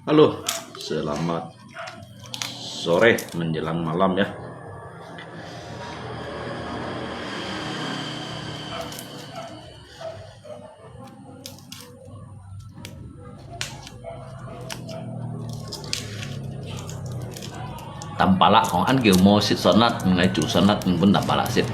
Halo, selamat sore menjelang malam ya. Tampalak kong an kiểu mô xịt xoắn nát, ngay chủ xoắn nát vẫn tampalak xịt.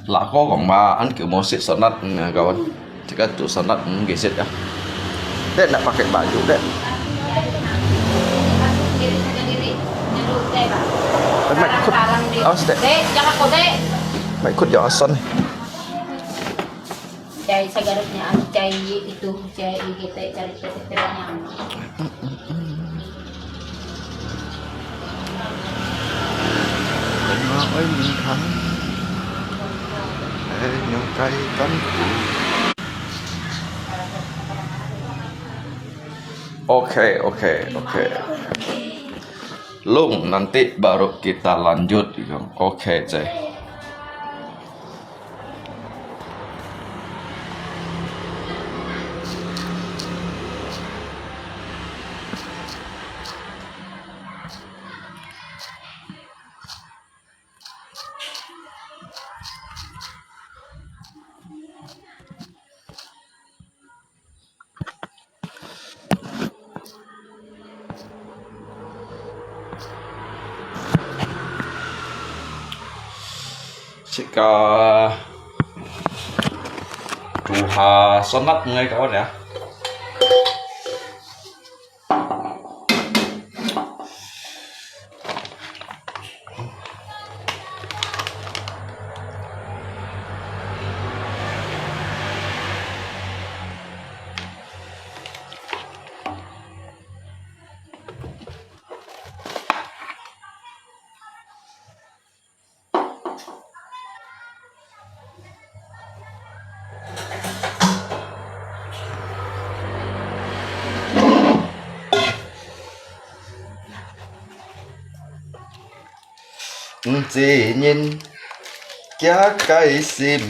Lako kong ma an kiểu mau sit sonat kawan. Jika tuh sonat gesit ya. Dek nak pakai baju dek. Mày ikut awas dek. Dek, jangan kau dek. Mày ikut ya asan. Cai segarutnya, cai itu, cai kita cari terangnya. Ôi mình thắng những cây cánh Oke. Lung, nanti baru kita lanjut. Oke, Cek. Jika duha sunat ngay kawan ya. Chỉ nhìn cả cái sim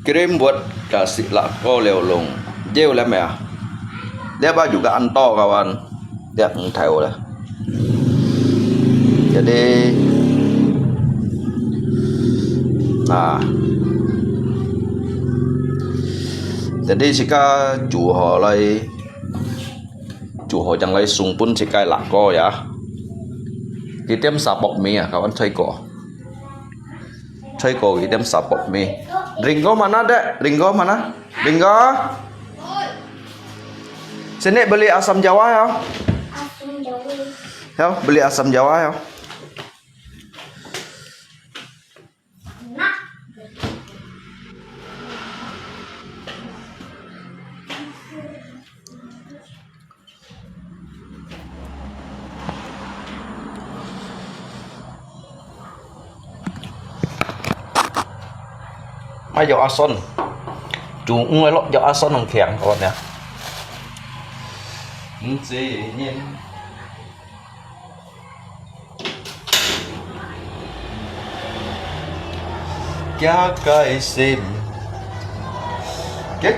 Krim buat kasih lako lelong jauh lah ya. Dia juga anto kawan, dia tahu lah. Jadi, nah, jadi jika chủ họ chẳng lấy sung pun jika lako ya. Kita sapok mie ya kawan chơi cổ kita sapok mie. Ringo mana dek? Ringo mana? Ringo? Sini beli asam Jawa ya? Asam Jawa. Ya, beli asam Jawa ya? Nak. Dầu ason chủ người lọ dầu ason hồng khèng các bạn nhé dễ nhìn cái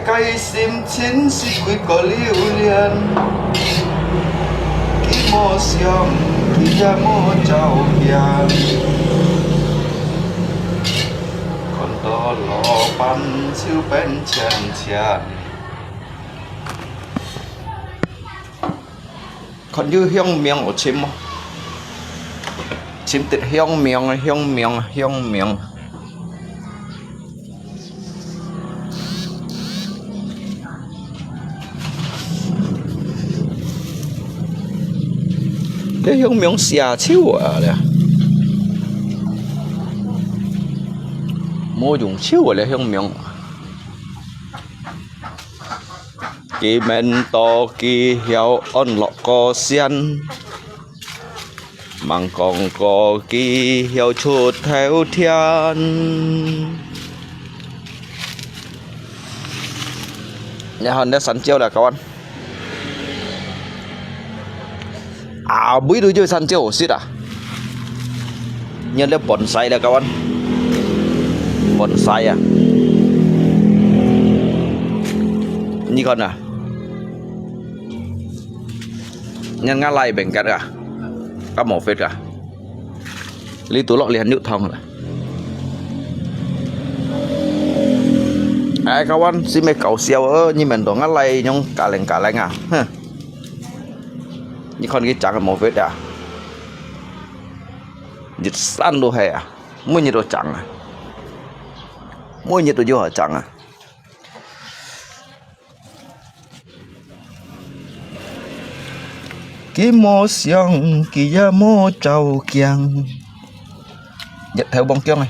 cây sim chín si quý có liu liền cái mô xiong cái da mô trâu giang đó lò pan siêu bên chân còn như hiông miệng của chim tịt hiông miệng cái hiông miệng xà chiếu à nè mua dùng chiếu ở đây không miệng kỳ men to kỳ hiệu on lọ co xiên mang còn có kỳ hiệu chuột theo thiên nhà hơn đã sẵn chiếu là các bạn bữa đôi chơi sẵn chiếu xít à nhân lớp bonsai là các bạn bonsai à như con à nhân ngã lại bệnh cắt à các mỏ phết cả lý tú lọ liền nhự thông rồi ai các bạn xin mấy cậu xeo ơ như mình đó ngã lại nhông cả lành à như con cái trắng là mỏ phết à dịch săn đồ hè à mua nhiệt độ trắng à mua nhiệt độ vô ở trắng à cái mô xiong kia mô trâu kiang nhận theo bông kiang này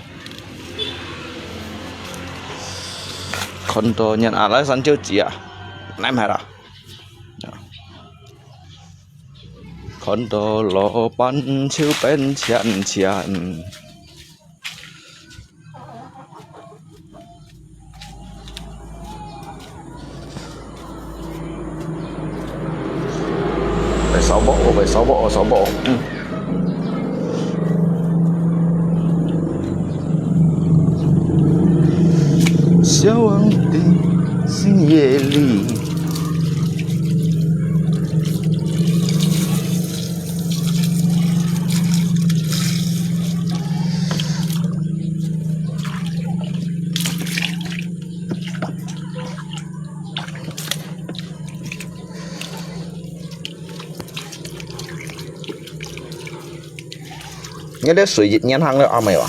con to nhận lại sẵn chưa chỉ à ném hết à con to lò bắn chiếu bên chăn về 6 bộ Xiao Ang Tình xin ye li nghe đến suy dịch nhăn hăng đâu à mày à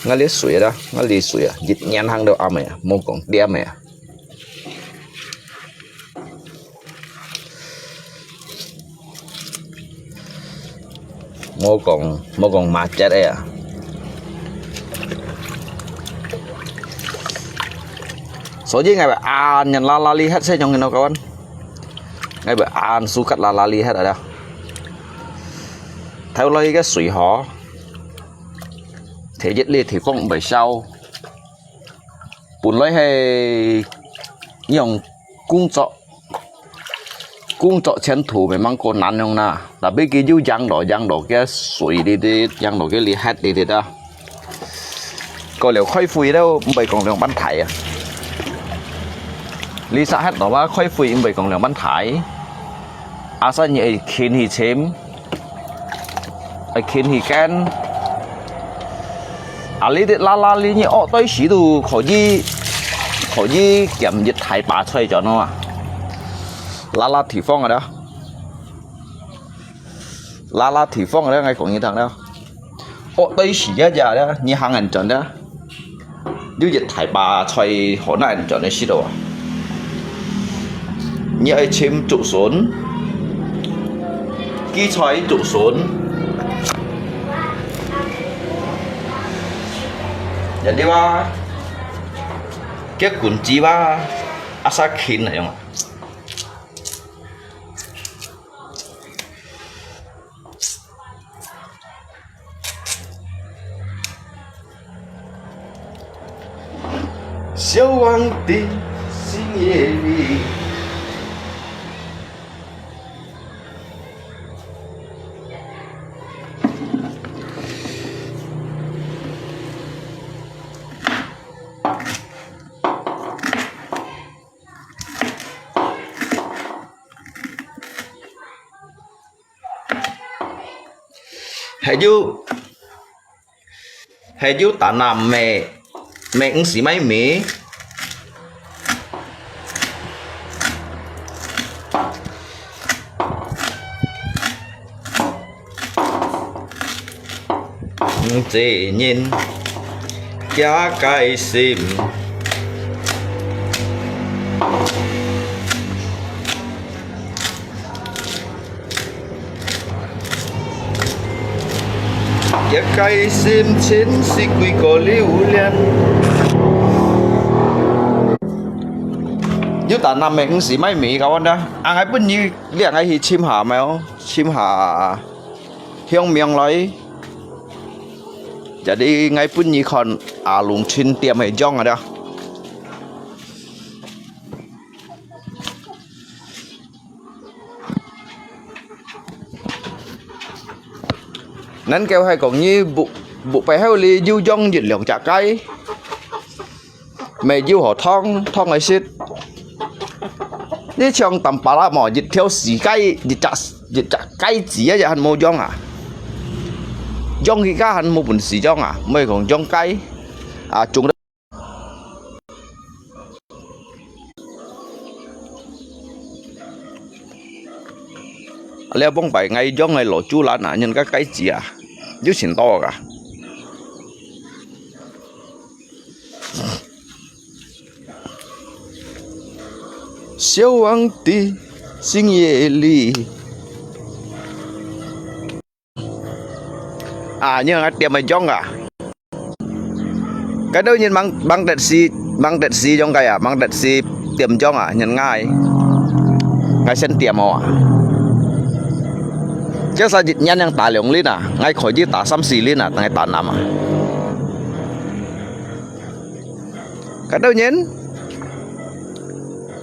nghe đến suy đó nghe đến suy à dịch nhăn hăng đâu à mày à mông còn đĩa mày à mô còn mà chết đây à số chứ ngày bà an nhận la li hết xe trong người nào các bạn ngày bà an su cắt la li hết ở đâu theo lấy cái suy họ thể dịch liệt thì không bởi sau buồn lấy hay nhung cung trọ chén thủ về mang con nắn không na là biết cái dư giang đỏ cái suy đi giang đỏ cái li hết đi đó có liệu khói phui đâu bởi còn lượng bắn thải à lý xã hết đóว่าค่อยฟุยไปของเหลืองบ้านถ่ายอาศัยไอ้เคนฮีเชมไอ้เคนฮีแกนอะไรเด็ดลาลาลีนี่อ้อต้อยสีดูขอยี่เก็บยึดไทยป่าช่วยจอเนาะลาลาถีฟ้องอะไรลาลาถีฟ้องอะไรไงของยี่ทางแล้วอ้อต้อยสีเยอะๆแล้วนี่ห่างกันจอนแล้วยูยึดไทยป่าช่วยหัวหน้าจอนในสีดูnhư ai chim trụ xuống ký xoáy trụ xuống jadi đi ba cái cuốn chỉ ba asa khin này không ạ siêu hoàng tỷ xin ye đi hay du tạ nằm mẹ cũng xí mấy mẹ dễ nhìn giá cái sim giá cái sim trên si quy có liu liên nếu ta nằm mẹ cũng xí mấy mỹ các anh đó anh ấy bên như liền ấy thì chim hạ mèo chim hạ hiong miệng lấy jadi ngay pun như còn lùng chín tiệm hay dong ở đó nên kêu hay còn như bộ phải heo li du dong dịch lượng chả cái mày du họ thong ấy xít đi trong tầm bà la mỏ dịch theo xì cái dịch chả cái gì á hẳn mô dong à dong khi cá hẳn mô bún xì dong à mày còn dong cái chúng đó leo bông bảy ngày dong ngày lỗ chú lá nã nhân các cái gì à chứ xin to cả siêu hoàng tỷ xin ye li nhưng anh tiệm mày dong à cái đâu nhìn băng đợt xì dong cái băng đợt xì tiệm dong nhìn ngay sân tiệm à chứ sao dịch nhân yang tả lượng lên ngay khỏi chứ tả xăm xì lên ngay tả nằm cái đâu nhén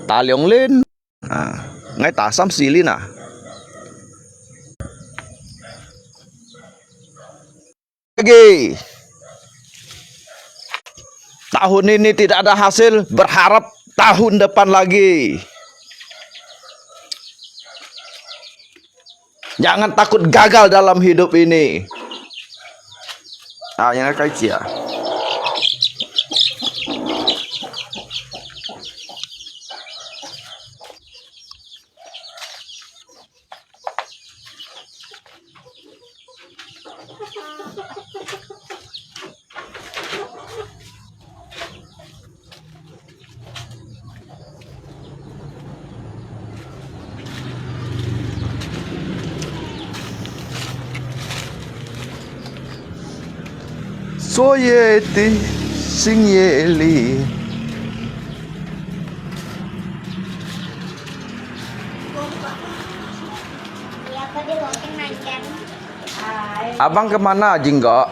tả lượng lên ngay tả xăm xì lên lagi tahun ini tidak ada hasil berharap tahun depan lagi. Jangan takut gagal dalam hidup ini. Yang cái gì à? So ye ti sing ye li. Abang kemana jingga?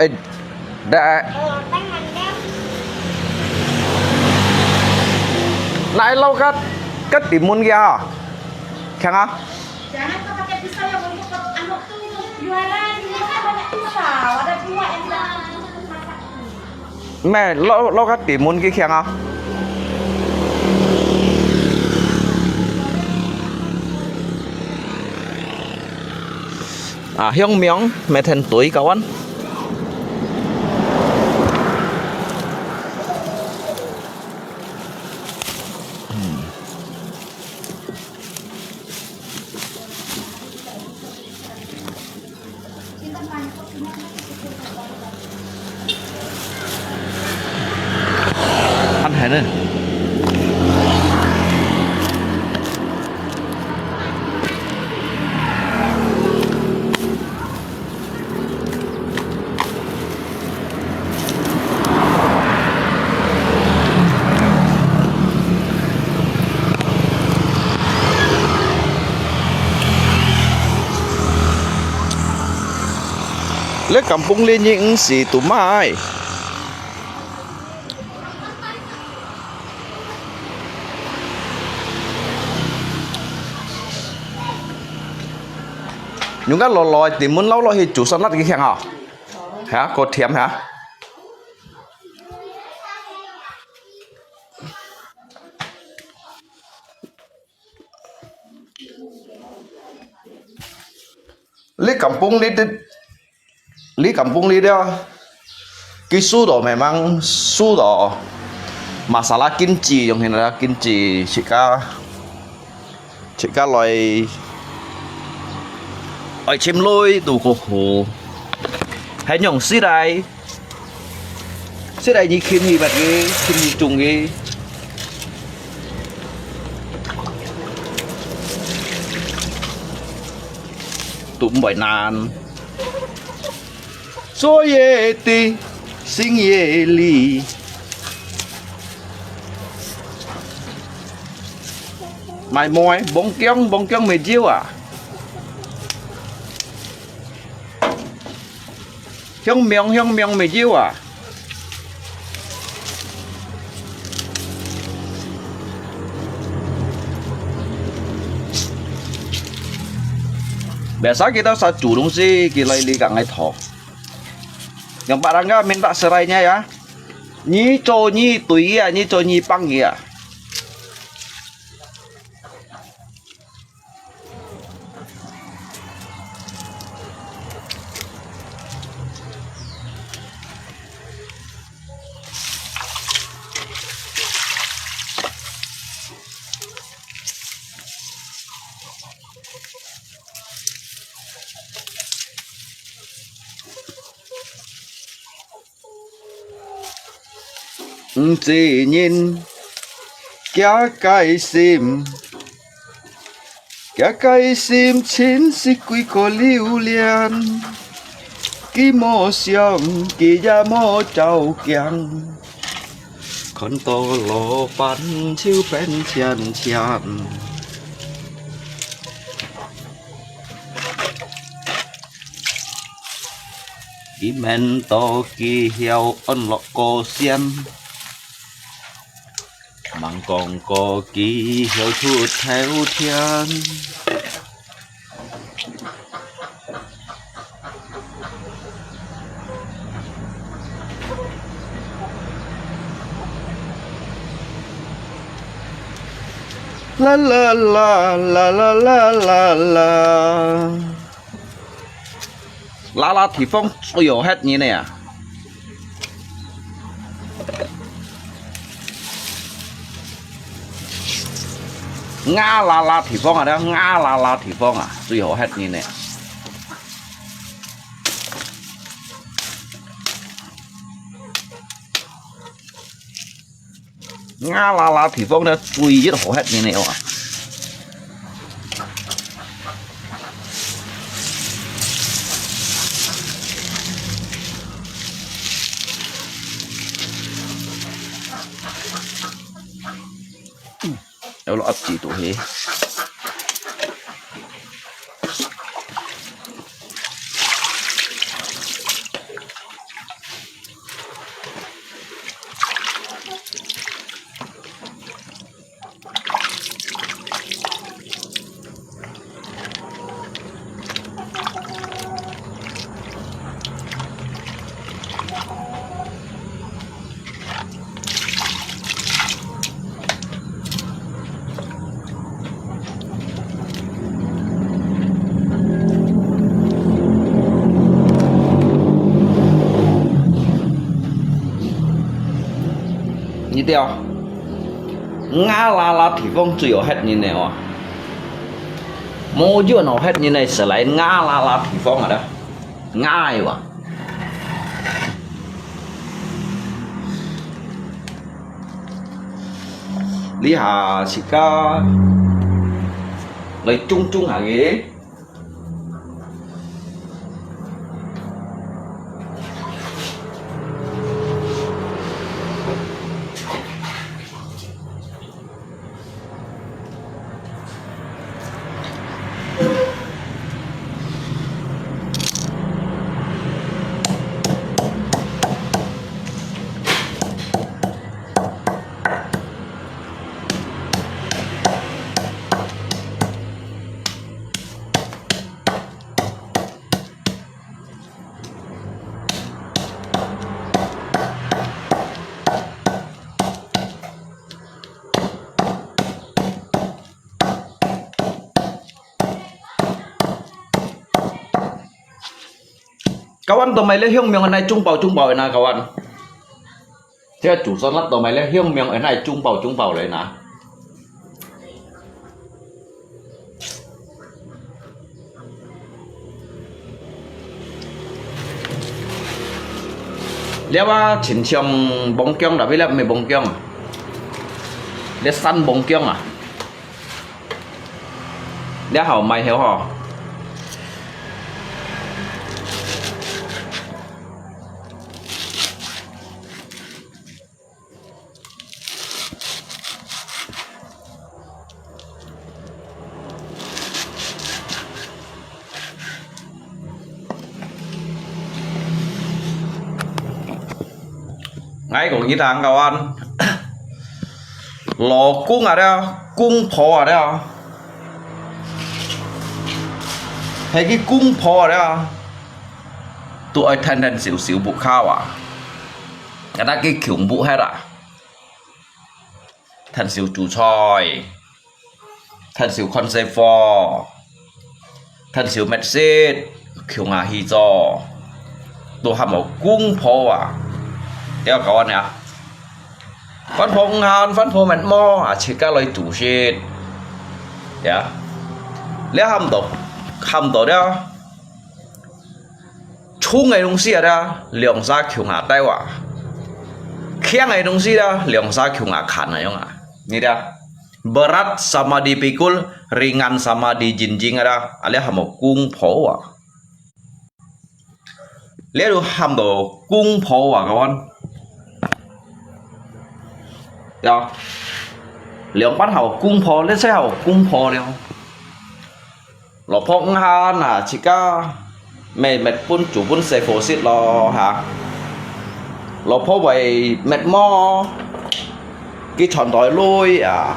Nãy lâu cắt timun kia, kang ah? Jangan kau pakai pisau yang untuk anak tuh jualan, ini kan banyak pisau, ada dua yang mẹ lo cái tìm muốn cái khen không à hiong miếng mẹ thành tuổi cậu anh anh hãy nữa lấy kampung lên những gì tụi mai những cái lò thì muốn lâu thì chủ sân nát cái khen hả có thiểm hả lấy kampung đi đó cái su đồ mày mang su đồ masala kimchi dùng hình là kimchi chỉ cả loại ở chim lôi đồ cổ hồ hay nhộng xí đây như kim gì vậy kim gì trùng gì tụm bảy nàn số ye ti sinh ye li mày mồi bông kiong mày chiêu à hiong miệng mày chiêu à biasa kita saat curung sih kita lihat ngai thok yang barangnya minta serainya ya nyi cho nyi tui ya nyi cho nyi pang ya chỉ nhìn cả cái sim chín sĩ quý có lưu liên kí mô xiong kí gia mô trâu kiang con to lô bắn chiếu bên chàn kí men to kí heo ân lọ cô xiên mang còn có ký hiệu thuốc theo thiên la la la la la la la la thì phong nhiều hết như này à Nga la thì phong à đó Nga la thì phong à duy hộ hết như này Nga la thì phong đó duy rất hộ hết như này à đâu là ấp chỉ tụ hết 掉，ngã la la thì vong chỉ ở hết như này à, mỗi chỗ nào hết như này sẽ lại ngã la la thì vong ở đó, ngã ai vậy? Lý Hà chỉ có lấy chung chung hả ghế. Kawan tụi mày lấy hiông miệng ở này trung bảo này kawan. Thế chủ son lát tụi mày lấy hiông miệng ở này trung bảo đấy nè. Nếu mà chính trường bóng kiông đã biết là mày bóng kiông à? Để săn bóng kiông à? Để hảo mày hiểu hả? Ngay của cái thằng cậu ăn lò cung ở đây cung phò ở đây hay cái cung phò ở đây tụi thành xỉu bụ khao à người ta cái kiểu bụ hết à thành xỉu chủ choi thành xỉu con xe phò thành xỉu mệt xít kiểu ngà hi cho tụi hàm một cung phò à theo các bạn nè, phân phong hàn, phân phong mệt mò, chỉ các loại chủ shit, yeah, lấy hàm tổ đó, chung ngày đông xí đó, lượng sa kiểu ngã tay wa, khiang ngày đông xí đó, lượng sa kiểu ngã khăn này không à, như đó, berat sama dipikul, ringan sama dijinjing đó, lấy hàm một cung phổ wa, lấy được hàm tổ cung phổ wa các bạn. Đó. Lượng bắt hậu cung phò lên xe hậu cung phò đeo. Lọ phong ha nà chỉ có mệt bún chủ bún xe phổ xít lọ hả. Lọ phong vậy mệt mò cái tròn đói lôi à.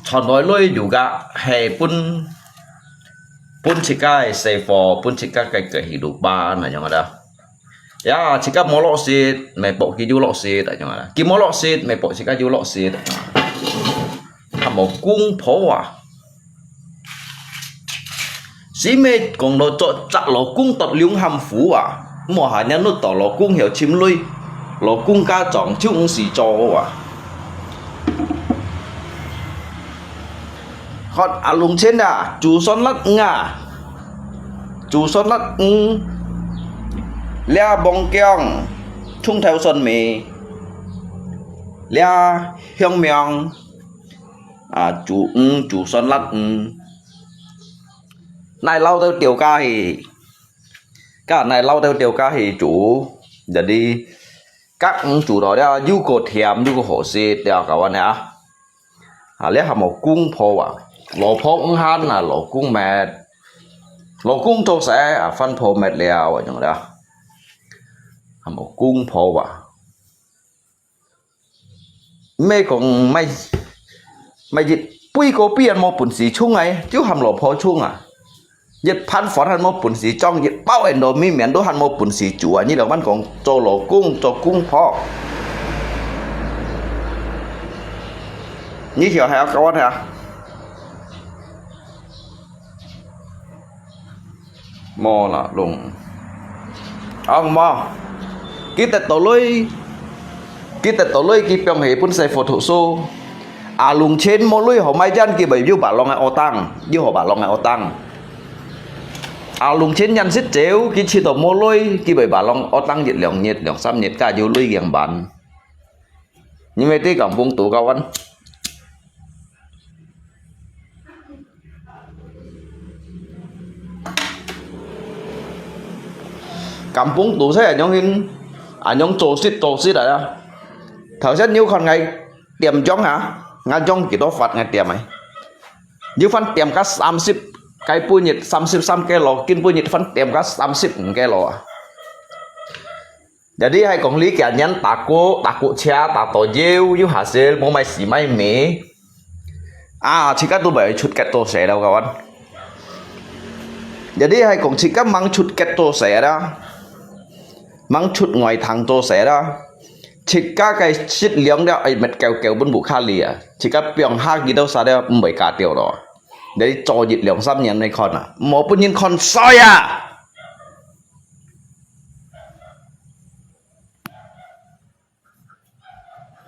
Tròn đói lôi dù gạ hè bún chỉ cái xe phò bún chỉ cái hì đủ ba này nhá đó. Ya, jika molok sit, mepok ki julok sit tak jangan. Ki molok sit, mepok jika julok sit. Hamo cung phổ à. Sĩ mê còn đồ chọn chặt lỗ cung tọt liung hàm phú à. Mùa hạ nhân nút tỏ lỗ cung hiểu chim lui. Lỗ cung ca trọng chứ không xì cho à. Còn à lùng trên à, chú son lắc ngà. Chú son lắc lia bông kiong chung theo xuân mì lia hiong miong à chủ xuân lắc này lau theo tiểu ca thì cả này lau theo tiểu ca thì chủ giờ đi các chủ đó đeo du cột thèm du cột hổ xì đeo cả anh ạ à lia hàm một cung phô à lỗ phô han là lỗ cung mệt lỗ cung tôi sẽ phân phô mệt leo ở trong đó một cung phô à mấy còn mày dịch bui có biển một bún xì chung ấy chứ hàm lỗ phô chung à dịch pan phật hàn một bún xì trong dịch bao em đồ mi miền đồ hàn một bún xì chủ à như là văn còn cho lỗ cung cho cung phô như kiểu hay các bạn hả mò là lùng ông mò Kita toloi ki pyong he pun sai photo so. Lùng trên mô lui họ mai dân kia bởi dù bà lòng ai ô tăng dù họ bà lòng ai ô tăng lùng trên nhân xích chéo kia chỉ tổ mô lui kia bởi bà lòng ô tăng nhiệt lượng xăm nhiệt cả dù lui ghiền bản nhưng mà tí cảm vùng tủ cao anh cảm vùng tủ sẽ ở nhóm hình nhóm tổ xít đấy á thở rất nhiều còn ngày tiệm chóng hả ngay trong kita fat ngay tiệm ấy như phân tiệm các 30 cái punya 30 kilo kin punya phân tiệm các 30 kilo jadi hai kong lý cả nhân tako cha tato jeu như hasil mau mai si mai me jika tu baik cut keto saya đâu kawan jadi hai kong jika mang cut keto saya dah mang cut ngoài thang to saya dah jika cái shit liang đó ai mệt kéo bên bụng khali jika piang ha gitu sada mới cả tiêu đó để cho dịch liang xăm nhận này con một bên nhìn con soi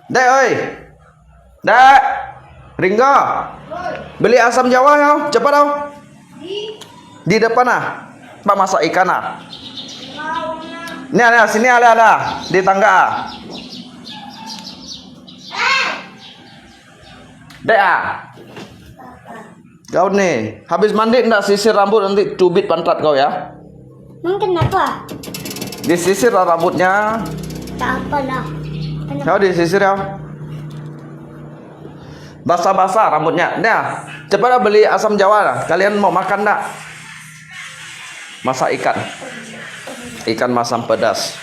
đây ơi đây Ringo beli asam Jawa ya cepat dong di depan Pak masak ikan Nih sini ada di tangga Dek kau nih habis mandi ndak sisir rambut nanti cubit pantat kau ya. Kenapa? Disisir rambutnya. Tak apalah. Kau disisir ya. Basah-basah rambutnya. Nah, cepat beli asam Jawa lah. Kalian mau makan ndak? Masak ikan. Ikan masam pedas.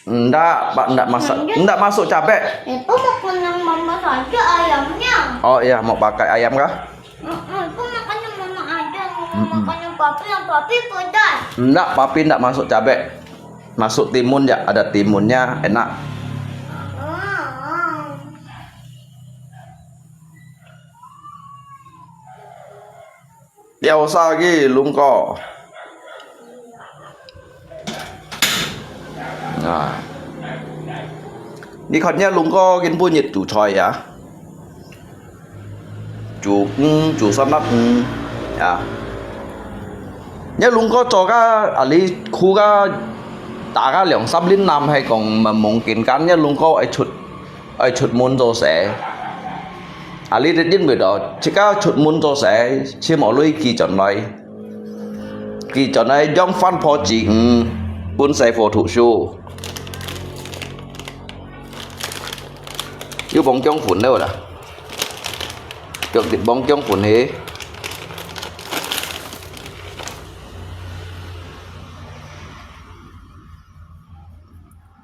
Enggak, Pak, enggak masak. Enggak masuk cabai. Itu makan yang mama saja ayamnya. Oh iya, mau pakai ayam kah? Itu makan yang mama aja. Makan yang papi pedas. Enggak, papi enggak masuk cabai. Masuk timun ya, ada timunnya, enak. Ya usah lagi, lungko. Đi khẩn nhá lùng có kiến bùi nhiệt chủ tròi à chủ xăm nắp nhá lùng có cho cả lý khu cả ta cả lượng xăm linh nam hay còn mà mong kiến cán nhá lùng có ai chụt môn rồi sẽ lý đến đến bữa đó chỉ cả chụt môn rồi sẽ chia mọi lối kỳ chọn này dòng phan phò chỉ buôn xe phò thủ show yêu bóng trong phun đâu là được thịt bóng trong phun hết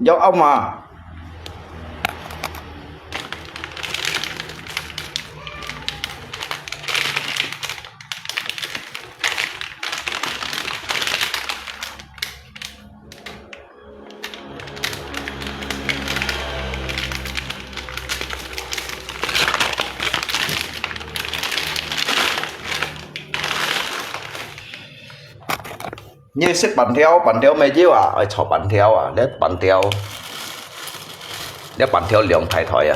do ông mà như xếp bàn theo mấy chiếu ở chỗ bàn theo để bàn theo lượng thay thổi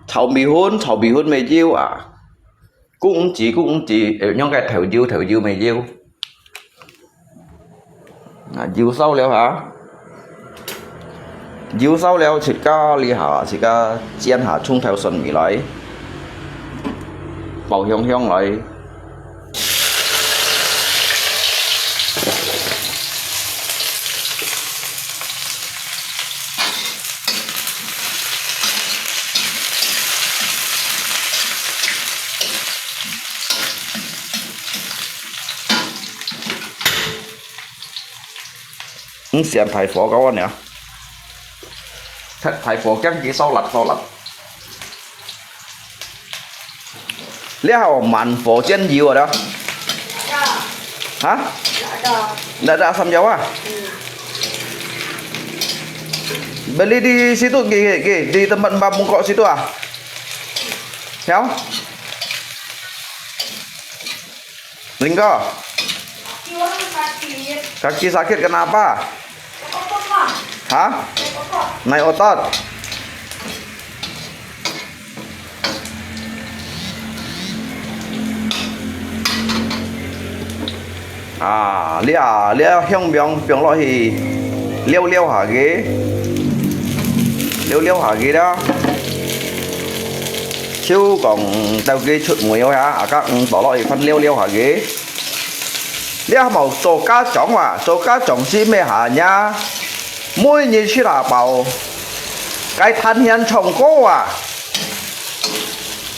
chào bị hôn mấy chiếu cũng chỉ nhóm cái theo diêu mấy chiếu diêu sau léo hả diêu sau léo chỉ có li hả chỉ có chiên hả chung theo xuân mì lại bầu hiong lại xem thầy phổ có nè thầy phổ chắc chỉ sau lật léo mặn phổ trên nhiều rồi đó hả đã xong dấu beli di situ di tempat Mbak Mungkok situ Theo Ringo Kaki sakit kenapa? Hah? Naik otot. Lia hiong biong lo hi liêu hả ghế liêu hả ghế đó chứ còn tao ghế chuột mùi hả các bỏ lo thì phân liêu hả ghế lia màu số cá chỏng gì mẹ hả nha mỗi nhìn chỉ là bảo cái thân hiện trồng cô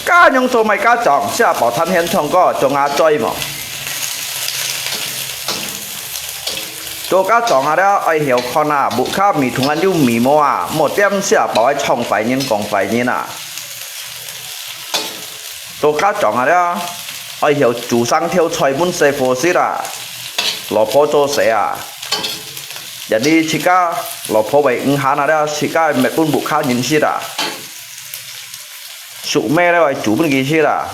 cá nhung số mày cá chỏng sẽ bảo thân hiện trồng cô trồng chơi mà做家撞下了，愛曉看啊，木卡米同安有米毛啊，莫點些包愛創快人講快人啊。做家撞下了，愛曉煮生跳菜本食貨事啦，蘿蔔做食啊。人哋自家蘿蔔為五下下了，自家咪本木卡人事啦。熟咩咧？煮本幾事啦？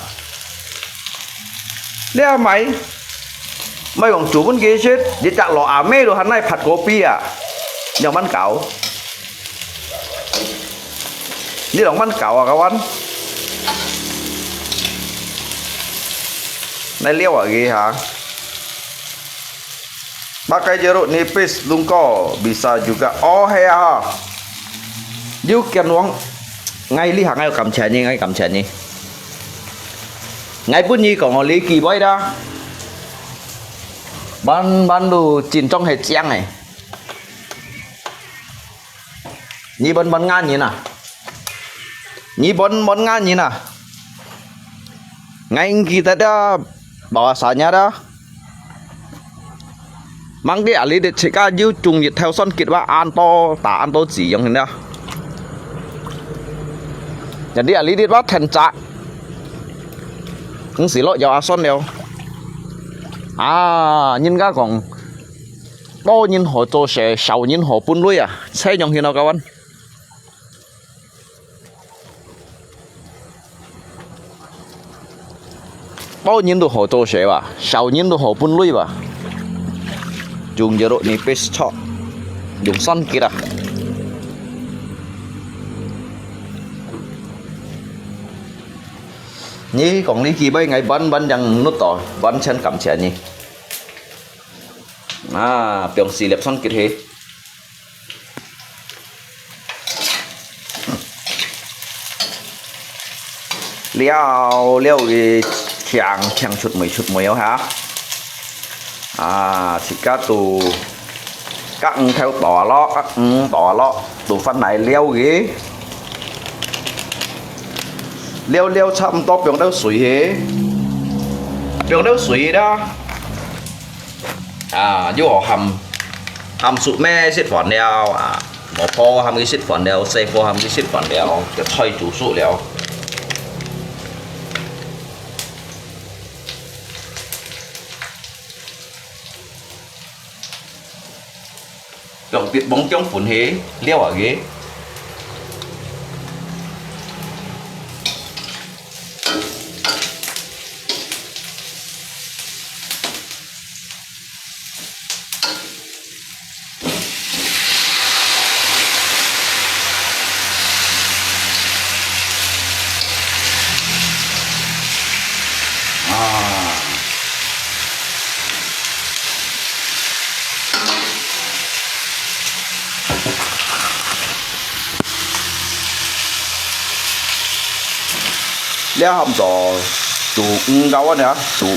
你係咪？mấy ông chủ bên kia chết để chặt lọ mê đồ hắn này phạt kopi nhau bắn cào đi lòng bắn cào các bạn này liêu lagi hả pakai jeruk nipis lungko bisa juga oh ya you can uang ngay li hàng ngay cầm chén nhỉ ngay bút nhi còn lý kỳ bói đó ban đồ chín trong hệ chén này nhí bắn ngan nhỉ nè nhí bắn ngan nhỉ nè ngay kita đó bahasanya đó mang cái ali để check out you trùng nhiệt theo son kiệtว่าan to chỉอย่างนี้นะอย่างนี้ali đểว่าthành trạng cũng xí lộ vào son đều nhìn cái còn to nhìn họ cho sẽ sầu nhìn họ phun lưới xây nhông hiện nào các bạn to nhìn đồ họ cho sẽ và sầu nhìn đồ họ phun lưới và dùng giờ độ nipis cho dùng son kia nhí còn lý kỳ bây ngày bắn chẳng nút tỏ bắn chân cầm chén nhỉ biểu xì lẹp son kia thế liao thì chàng chụt mùi hả chỉ cá tù các theo tỏ lọ tù phân này liao ghế liêu chăm to biểu đâu suy hế biểu đâu suy đó vô họ hầm sụt me xịt phòn đeo bỏ pho hầm cái xịt phòn đeo xây pho hầm cái xịt phòn đeo cái thay chủ sụ đeo đồng tiết bóng trong phun hế liêu ở ghế liêu hầm tỏ chủ đâu á nè chủ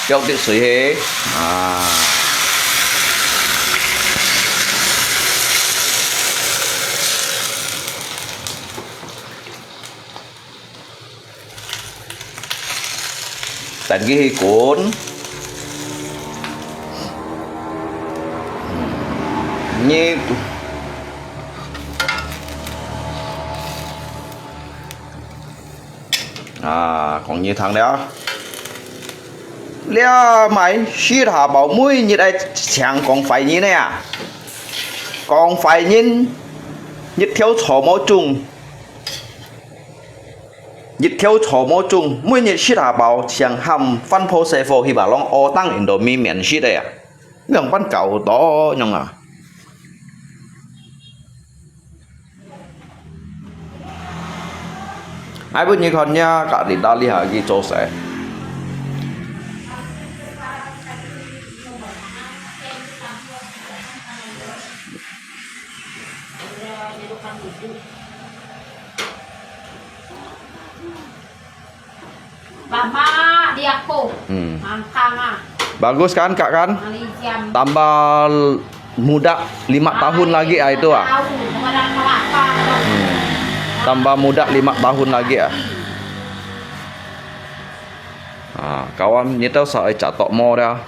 trong tiếng suy hế tận cái cuốn như còn như thằng đó lia mày shit hà bảo mũi như đây chẳng còn phải như này à còn phải nhìn như theo chó máu chung như theo chó máu chung mũi như shit hà bảo chẳng hầm phân phô xe phô khi bảo long ô tăng in đồ mi miền shit đây à nhung phân cầu đó nhung à ai biết như con nha cả đi đa li hà cái chỗ sẽ Mama di aku. Angkang bagus kan kak kan Ali jam. tambah muda 5 tahun lagi ah itu ah tambah muda 5 tahun lagi ah kawan như tao sợ ai trả tọ mo ra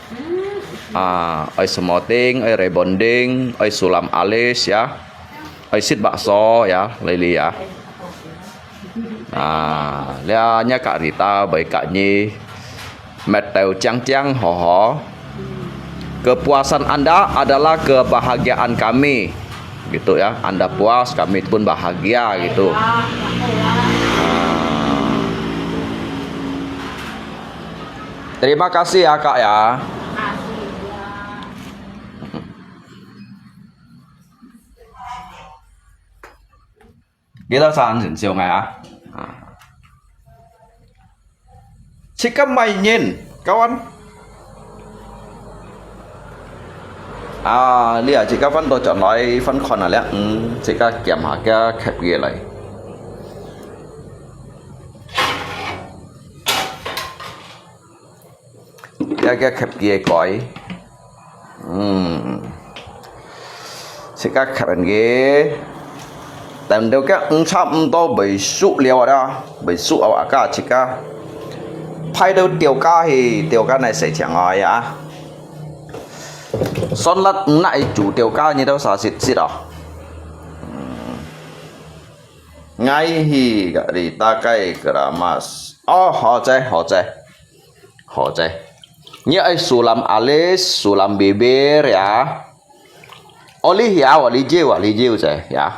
ai smoting ai rebonding ai sulam alis ya ai sit bakso ya lili ya lihatnya Kak Rita baik Kak Nyi meteo cang-cang ho kepuasan Anda adalah kebahagiaan kami gitu ya Anda puas kami pun bahagia gitu terima kasih ya Kak ya kita saan xin siêu ngày chỉ có mày nhìn kawan lia chỉ có phân tôi chọn nói phân con là lẽ chỉ có kiểm hạ cái khép kia lại cái khép kia cõi chỉ có khép kia tầm đâu cái chăm to bị sụt liều đó bị sụt ở cả chỉ có phải đâu tiểu ca thì tiểu ca này sẽ chẳng hỏi à son lát lại chủ tiểu ca như đâu sao xịt xịt à ngay thì cái gì ta cái gramas họ chơi như ai sulam alis sulam beber ya oli jiu chơi ya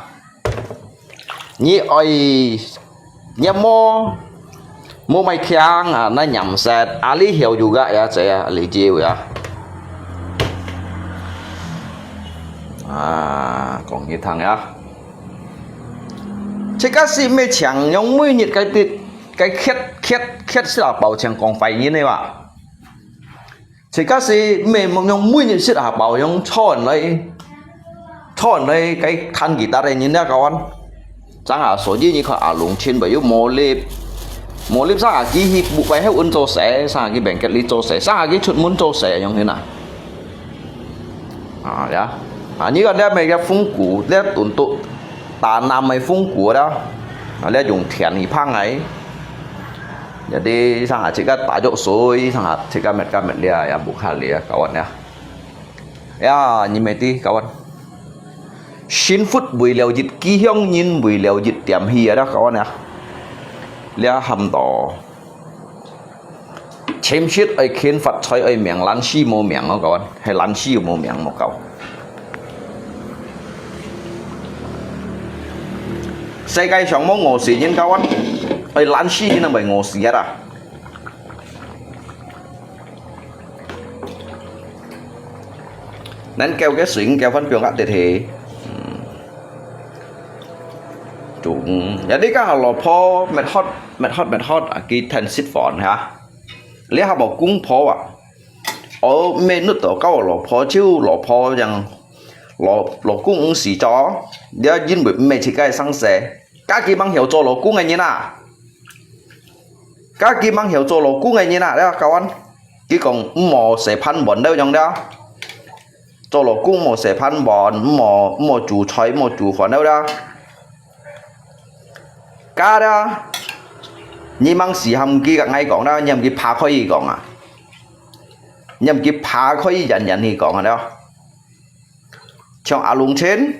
như ai như mua mai khiang nó nhầm sệt ali hiểu juga ya saya ali jiu ya còn như thằng ya chỉ có gì mấy chẳng nhóm mũi nhiệt cái khét là bảo chẳng còn phải như này mà chỉ có gì mấy nhóm mũi nhiệt là bảo nhóm chọn đây cái khăn guitar này như thế các bạn chẳng hạn số như có lùng trên bởi một liếp sang cái hiệp bộ bài hay ôn cho sẽ sang cái bảng kết lý cho sẽ sang cái chuyện muốn cho sẽ như thế nào như còn đây mấy cái phong củ đây tụi tụ ta làm mấy phong củ đó đây dùng thiền thì phăng ấy jadi sang chỉ có tải độ số sang chỉ có mệt lia ya buộc hạt lia các bạn nha ya như mấy tí các bạn xin phút buổi lều dịch ký hiông nhìn buổi lều dịch tiệm hìa đó các bạn nha lia hầm đỏ chém shit ai khiến phật chơi ai miệng lăn xi mồ miệng đó các bạn hay lăn xi mồ miệng một câu世界上冇餓時應夠ai lăn xi nó bị餓時啊nên kêu cái xuyên kêu phân trường ắt thì chúng jadi kan kalau po met hot cái thành xịt phòn ha lấy họ bảo cung po ở bên nước tổ cao lò po chiêu lò po rằng lò cung xì chó dia nhìn bị mấy chỉ cái sang xe các cái bằng hiểu cho lò cung này như nào các cái bằng hiểu cho lò cung này như nào đó các anh cái còn mò sẽ pan bẩn đâu trong đó cho lò cung mò sẽ pan bẩn mò chủ chơi mò chủ phòn đâu đó cá đó như mang xì hầm kia ngay còn đó nhầm cái phá khói còn nhầm cái phá khói dần thì còn đó trong lùng trên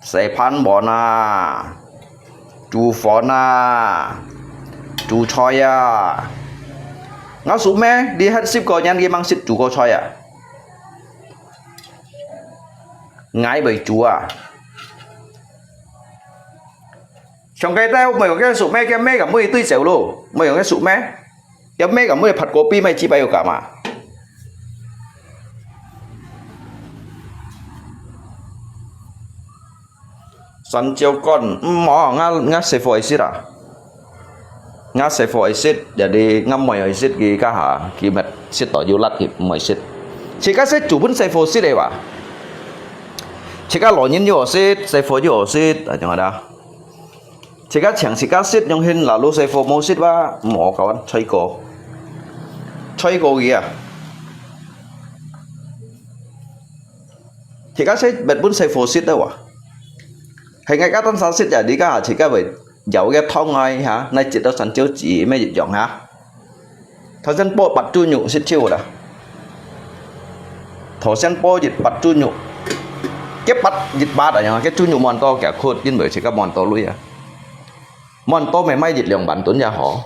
sẽ pan bò chủ phò chủ chơi ngã sụ mẹ đi hết ship có nhăn kia mang ship chủ có choi à ngái bởi chú à trong cái tao mày có cái sụ mẹ cái mẹ cả mười tươi xẻo luôn mày có cái sụ mẹ cái mẹ cả mười phật copy mày chỉ bay cả mà sắn chiêu con mỏ ngã sẽ phải xít à ngã sẽ phải xít jadi ngâm mày xít cái cá hả cái mệt xít tỏi du lát thì mày xít chỉ cái xít chủ vốn sẽ phải xít đây mà chỉ cái lò nhìn nhiều xít sẽ phải nhiều xít ở trong đó chỉ cái chẳng chỉ cái xít trong hình là lúc sẽ phải mua xít và mỏ các bạn chơi cổ gì à chỉ cái xít bật vốn sẽ phải xít đâu à hay ngay các tân sản xuất jadi cả chỉ cái vậy giàu cái thông ngay hả nay chỉ tao sản chiếu chỉ mấy dịch dọn hả thời gian bộ bật chu nhụ sẽ chiêu rồi thời gian bộ dịch bật chu nhụ cái bật dịch ba ở nhà cái chu nhụ mòn to kẻ khôn nhưng bởi chỉ các mòn to lui à mòn to mày may dịch lượng bản tốn nhà họ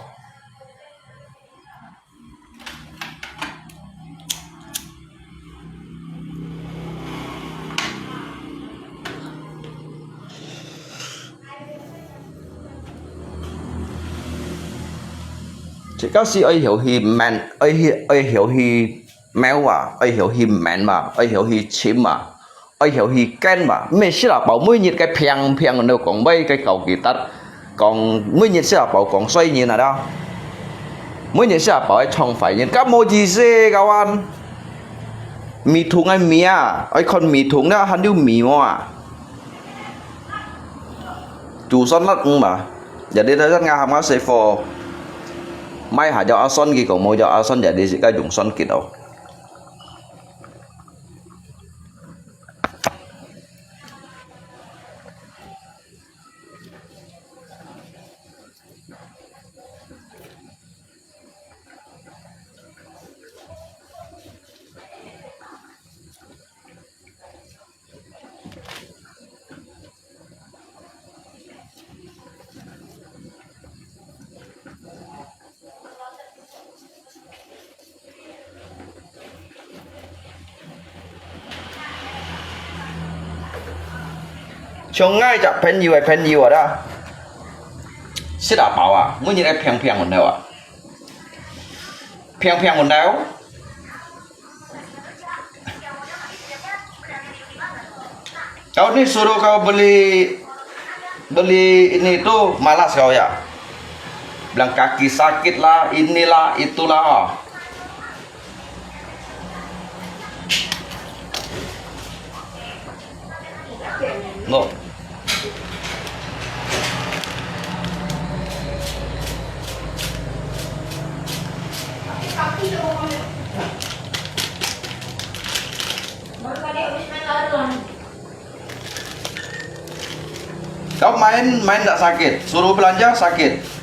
chỉ các sĩ ấy hiểu hi man ấy hiểu hi mèo mà ấy hiểu hi man mà ấy hiểu hi chim mà ấy hiểu hi ken mà mình sẽ là bảo mới nhiệt cái phèn nếu còn bay cái cầu kỳ tắt còn mới nhiệt sẽ là bảo còn xoay như nào đâu mới nhiệt sẽ là bảo ấy không phải như các mô gì xe các anh mì thùng ai mì à ấy con mì thùng đó hắn yêu mì mà chủ son lắc mà giờ đi tới rất nga ham ngáo xe phò mai hả cho áo son gì còn mua cho áo son jadi cái dùng son kít đâu trong ngay chặt pen nhiều ở đó sẽ đảm bảo à mới như em phèn một nào à phèn một nào kau ni suruh kau beli ini tuh malas kau ya bilang kaki sakit lah inilah itulah no kau main tak sakit suruh belanja sakit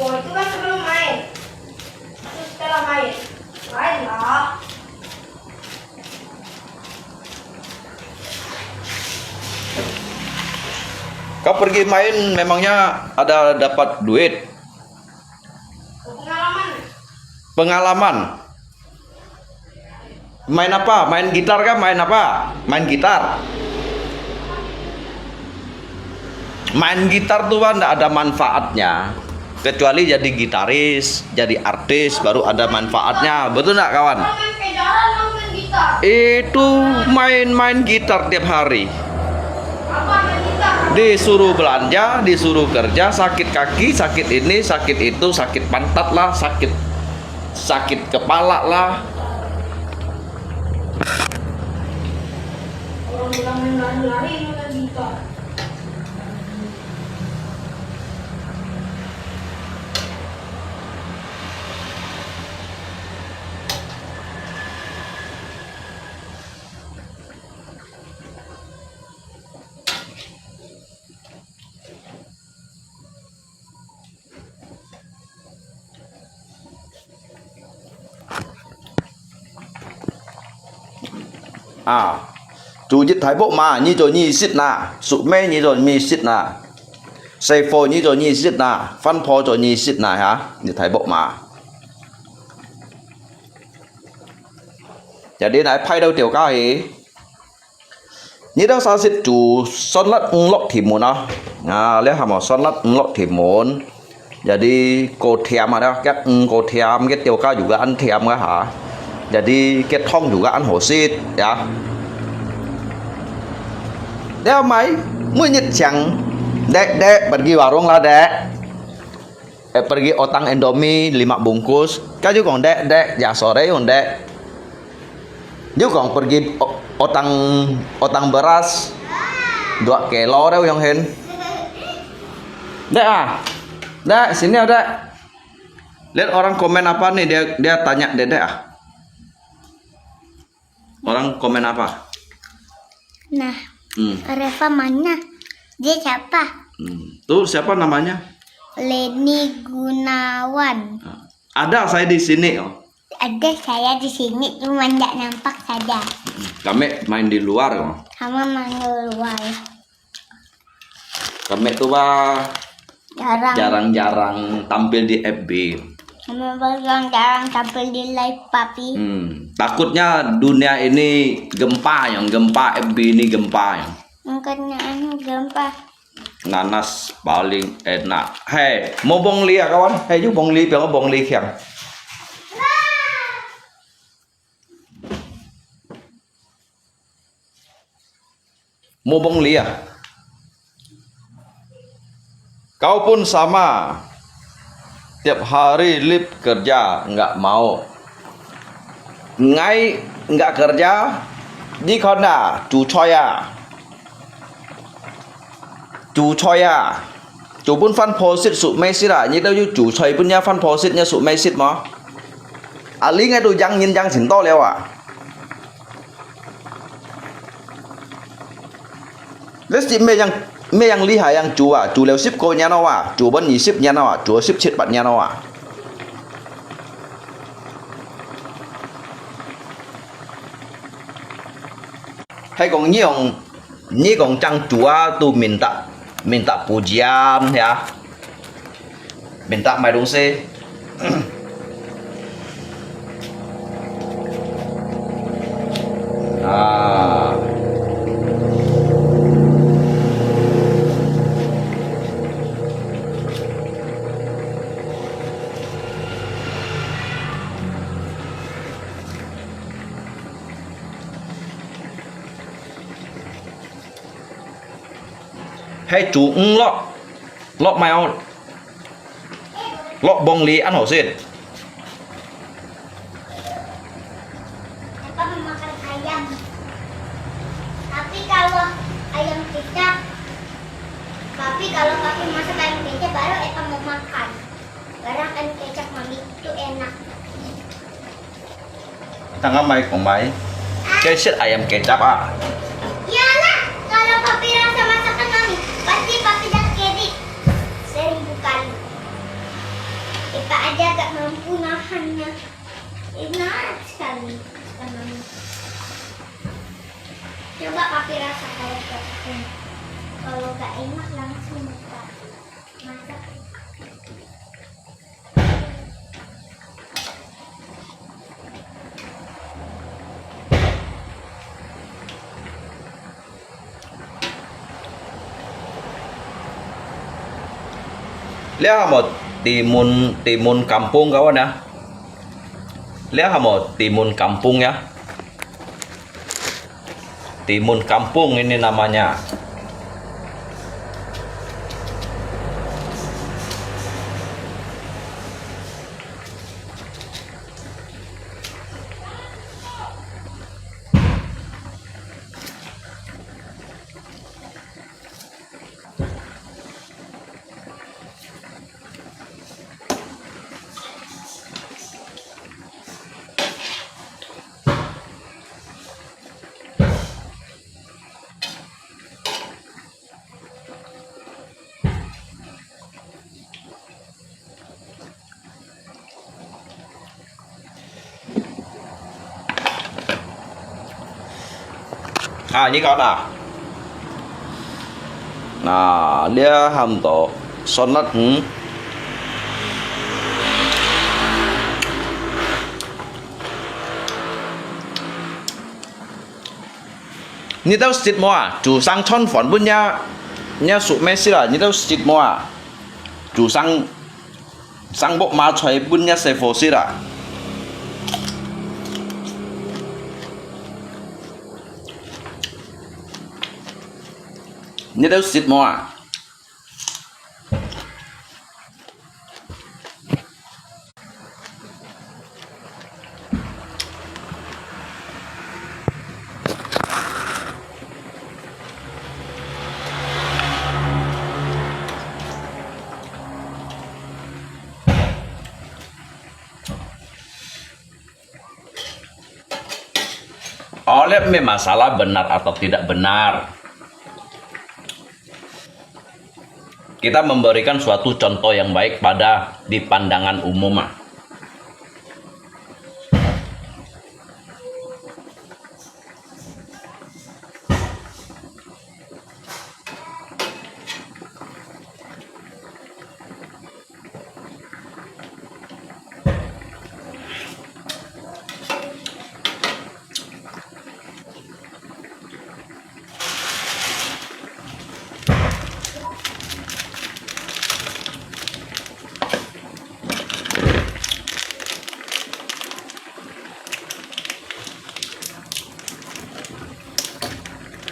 Oh, itu kan sebelum main. Itu setelah main. Main lah. kau pergi main memangnya ada dapat duit pengalaman main apa main gitar kah main apa main gitar tuh kan tidak ada manfaatnya kecuali jadi gitaris jadi artis baru ada manfaatnya betul nggak kawan itu main gitar tiap hari disuruh belanja, disuruh kerja, sakit kaki, sakit ini, sakit itu, sakit pantat lah, sakit kepala lah. Kalau bilang lari-lari main gitar. Chủ dịch thái bộ mà như rồi như xít nà sụ mê như rồi như xít nà xây phô như rồi như xít nà phân phô rồi như xít nà hả như thái bộ mà Jadi nãy phai đâu tiểu cao hì. Như đó sao xịt chủ son lát lọc thì muốn à. Lấy hàm ở son lát lọc thì muốn. Jadi cô thèm mà đó, các cô thèm cái tiểu cao juga ăn thèm cái hả. Jadi cái thông juga ăn hổ xịt ya. Đeo máy mới nhật chẳng dek pergi warung lah dek. Pergi otang Indomie 5 bungkus. Kan juga dek ya sore on dek. Juga pergi otang beras 2 kilo đâu yang hen. Dek ah. Dek sini ada. Lihat orang komen apa nih, dia tanya Dedek ah. Orang komen apa? Nah, Reva mana? Dia siapa? Tuh siapa namanya? Leni Gunawan. Ada saya di sini. Oh. Ada saya di sini, cuma tidak nampak saja. Kami main di luar. Oh. Sama main luar. Kami tuh Jarang. jarang tampil di FB. Jarang tampil di live papi. Takutnya dunia ini gempa FB ini gempa yang. Makanya gempa. Nanas paling enak. Hei, mau bong li ya kawan? Hei, yuk bong li, biar bong li kiang. Mau bong li ya? Kau pun sama. Tiap hari lip kerja nggak mau. Ngay nggak kerja, di kona chủ choi à. Chủ pun fan posit sụ message à, như đâu như chủ choi punya fan posit nya sụ message mà. Ali ngay tu yang nhìn yang xin to leo à. Let's see me yang li hai yang chủ à, chủ leo ship cô nha nó à, chủ bên nhị ship nha nó à, chủ ship chết bạn nha nó à. Hay còn như còn trang chúa tu minta pujian ya, minta mai dong se. Hay chú lọ mèo lọ bông lý ăn hổ xịt. Apa memakan ayam? Tapi kalau ayam kecap, papi kalau papi masak ayam kecap baru Eka mau makan. Karena kan kecap mami itu enak. Tangga mày của mày cái shit ayam kecap à. Iyalah, kalau papi rasa masakan mami, pasti papi dah kredit 1000 kali. Kita aja gak mampu nahannya. Enak sekali masakan mami. Coba papi rasa kalau gak enak langsung masak. Lihat một timun kampung kawan ya. Lihat một timun kampung ya. Timun kampung ini namanya. Như con à. Nah, dia hamto sonat 你都食么啊？煮上春粉本呀熟咩事啦？你都食么啊？煮上木马菜本呀食佛事啦？你都食么啊？Oleh masalah benar atau tidak benar. Kita memberikan suatu contoh yang baik pada di pandangan umum.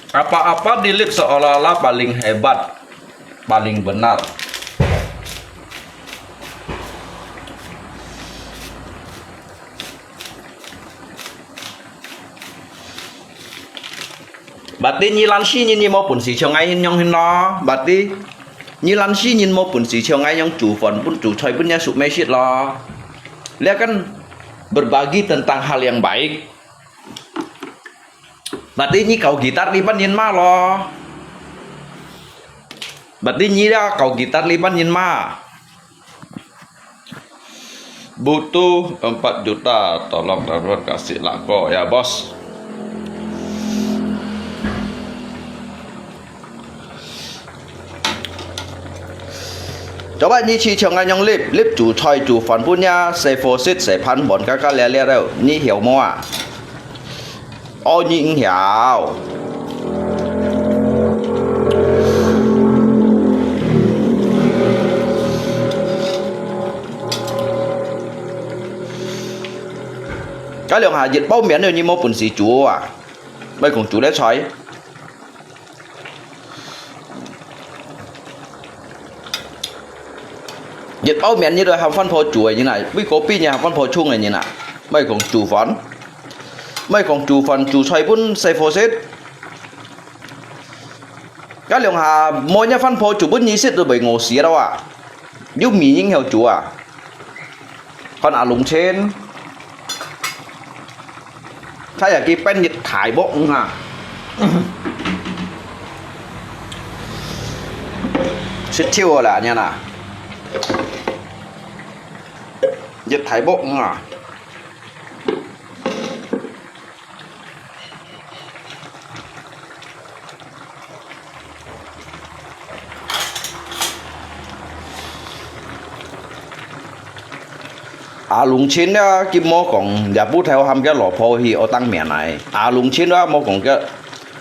Apa-apa di lip seolah-olah paling hebat, paling benar. Berarti nyilan si nhìn mô bùn sĩ chiều ngay nhong hình lo. Berarti nyilan si nhìn mô bùn sĩ chiều ngay yang chủ phần pun chủ coy punya sub mesit lo. Dia kan berbagi tentang hal yang baik. Berarti nyi kau gitar liban yin ma lo. Berarti nyi dah kau gitar liban yin ma. Butuh 4 juta, tolong dapat kasih lako ya bos. Coba nyi chi chiong anh lip chủ choi chủ phần punya se fosit se pan bon kakak lele đâu nyi hiểu mo à? Ô nyi hiểu. Cái lượng hạ dịch bao miễn rồi như mô bùn sĩ chủ à. Bây cùng chủ để xoay. Dịch bao miễn như rồi học phân phô chủ như này. Bây cố pi nhà học phân phô chung này như này. Bây cùng chủ phấn. Bây cùng chủ phần chủ xoay bún xây phô xếp. Cái lượng hạ mỗi nhà phân phô chủ bún nhí xếp rồi bởi ngộ xía đâu à. Giúp mì những hiểu chủ à. Còn ở lùng trên. Thay là cái pen nhiệt thải bụng hả. Xích chiêu rồi là nha nè. Nhiệt thải bụng hả. Lùng chín đó cái mô còn giả bút theo ham cái lọ phôi thì ở tăng miệng này. Lùng chín đó mô còn cái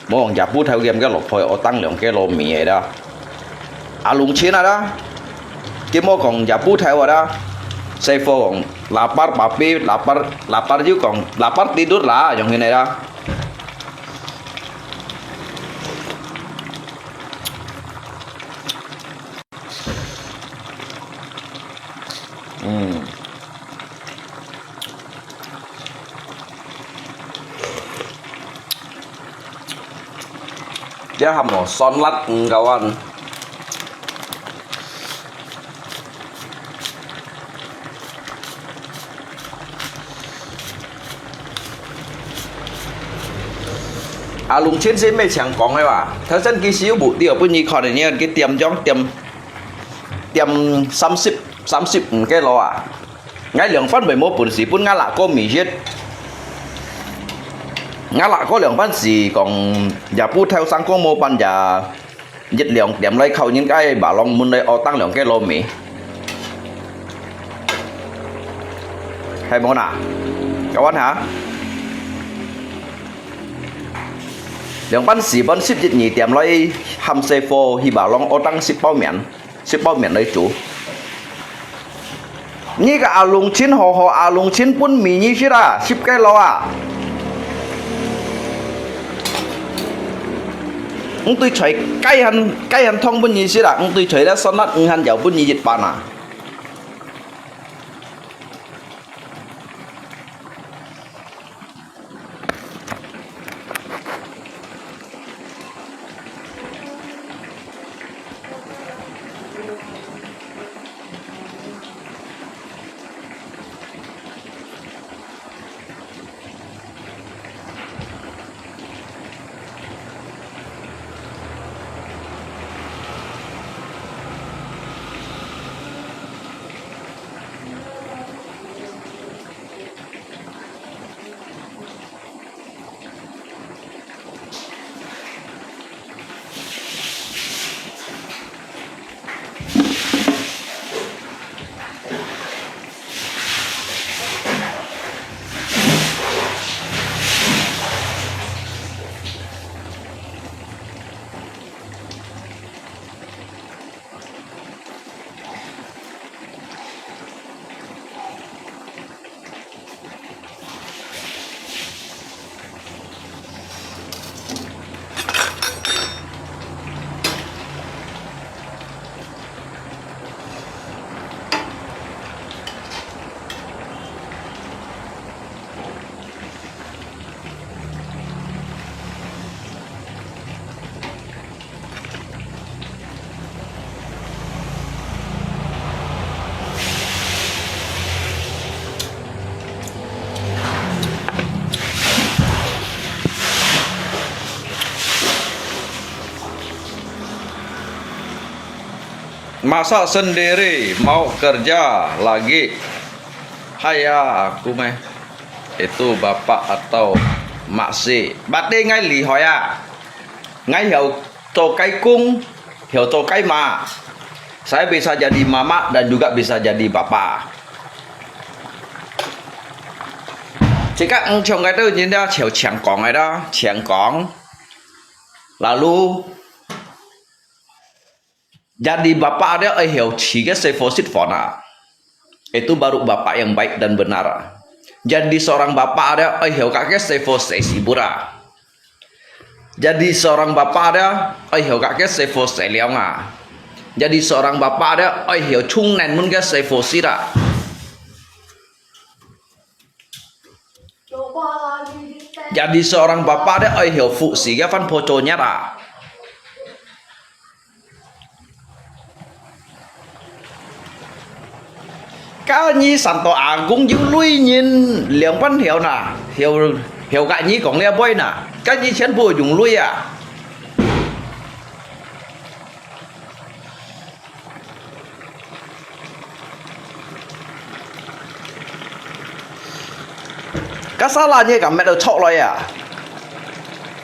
mô còn giả bút theo game cái lọ phôi ở tăng lượng cái lọ mì đó. Lùng chín đó cái mô còn giả bút theo rồi đó. Xây phô còn lapar papi lapar chứ còn lapar tidur lah giống như này đó. Dia hamo son lat kawan. Lùng chiến sĩ mấy chẳng có ngay bà. Thật dân kì xíu bụ tiêu bữa nhì khỏi này nha. Cái tiệm giống tiệm 30 cái lò à. Ngay lượng phát 11 bún sĩ bún ngã lạ có mì chết. Ngã lạ có lượng phát gì còn giả bút theo sang có mô bàn giả dịch lượng điểm lấy khẩu những cái bà lòng muốn đây ở tăng lượng cái lô mì. Hay món à? Các bạn hả? Yang pan si bon sip dịch nhị tiệm lấy ham xe phô hi bảo long ô tăng ship bao miệng lấy chủ. Nhị cái alung chín hồ alung chín pun mì nhị chứ ra ship cái lo à. Ông tôi chơi cái hành thông pun nhị chứ ra, ông tôi chơi đã son nát ông hành dạo pun nhị dịch bàn à. Masa sendiri mau kerja lagi. Haya aku meh. Itu bapak atau mak si. Berarti ngay lì hỏi à. Ngay hiểu tô cái cung, hiểu tô cái ma. Saya bisa jadi mama dan juga bisa jadi bapak. Chỉ các ông chồng cái đó nhìn ra chiều chẳng còn này đó, chẳng còn. Lalu jadi bapak dia hiểu chỉ cái sefosit fona. Itu baru bapak yang baik dan benar. Jadi seorang bapak dia hiểu các cái sefosit sibura. Jadi seorang bapak dia hiểu các cái sefosit leonga. Jadi seorang bapak dia hiểu chung nen mun cái sefosira. Jadi seorang bapak dia hiểu phụ sĩ cái văn poconya ra. Các nhi Santo Agung giữ lui nhìn liang văn hiểu nà, hiểu gại nhi còn nghe bơi nà, các nhi chén bùa dùng lui à. Các salahnya cả mẹ đều chọc rồi à.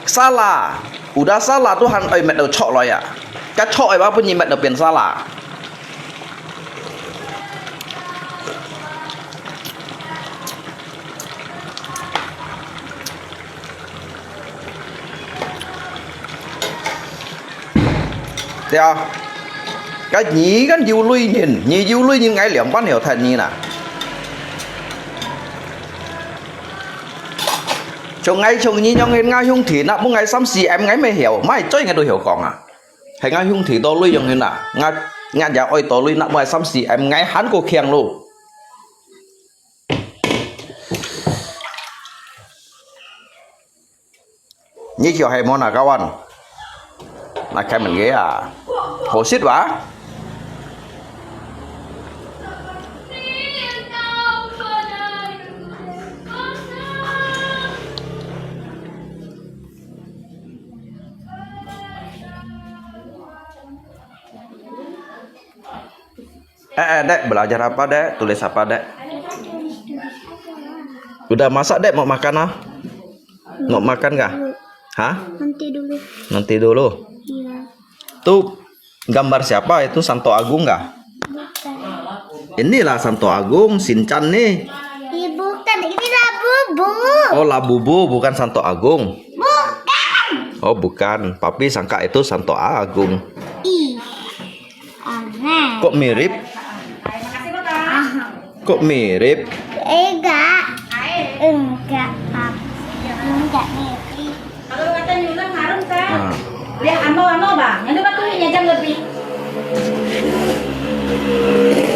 Salah, udah salah Tuhan ơi mẹ đều chọc rồi à. Các chọc ấy bao nhiêu mẹ đều biến salah. Theo cái nhí cái diêu lui nhìn ngay liệm quan hiểu thật như nè. Chồng ngay chồng nhí nhau nghe ngay hung thị nè, mỗi ngày xăm xì em ngay mới hiểu, mai chơi ngay tôi hiểu còn à. Hay ngay hung thị to lui dòng như nè, ngay nhà ơi to lui nè, mỗi ngày xăm xì em ngay hắn cô khen luôn. Như chiều hay món nào các bạn? Là cái mình ghé à. Hồ xít vả. Dek, belajar apa dek? Tulis apa dek? Udah masak dek, mau makan ah? Mau makan gak? Hah? Nanti dulu. Nanti dulu. Iya. Tuh gambar siapa? Itu Santo Agung nggak? Bukan. Inilah Santo Agung, Shinchan nih. Iya bukan, ini Labubu. Oh Labubu, bukan Santo Agung. Bukan. Oh bukan, papi sangka itu Santo Agung. Ih, aneh. Kok mirip? Kok mirip? Enggak. Enggak, Pap. Enggak mirip. Kalau kata nyulam harum kan? Ah. Dia ano bang, yang itu tuh nyajang lebih.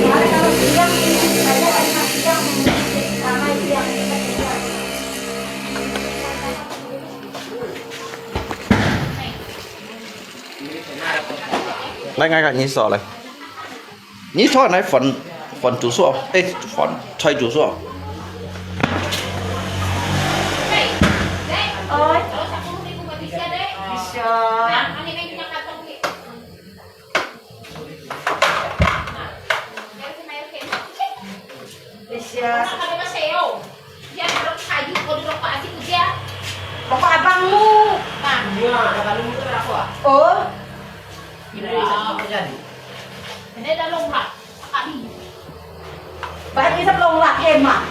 Soalnya kalau siang saya ada siang sama siang. Lấy ngay cả nhí sọ này. Nhí sọ này phần chủ sọ. Ê, phần chay chủ sọ. Oi. Bisa. Bisa. Rokok abangmu. Oh. Ini dah longrak. Bahkan bisa longrak hemat.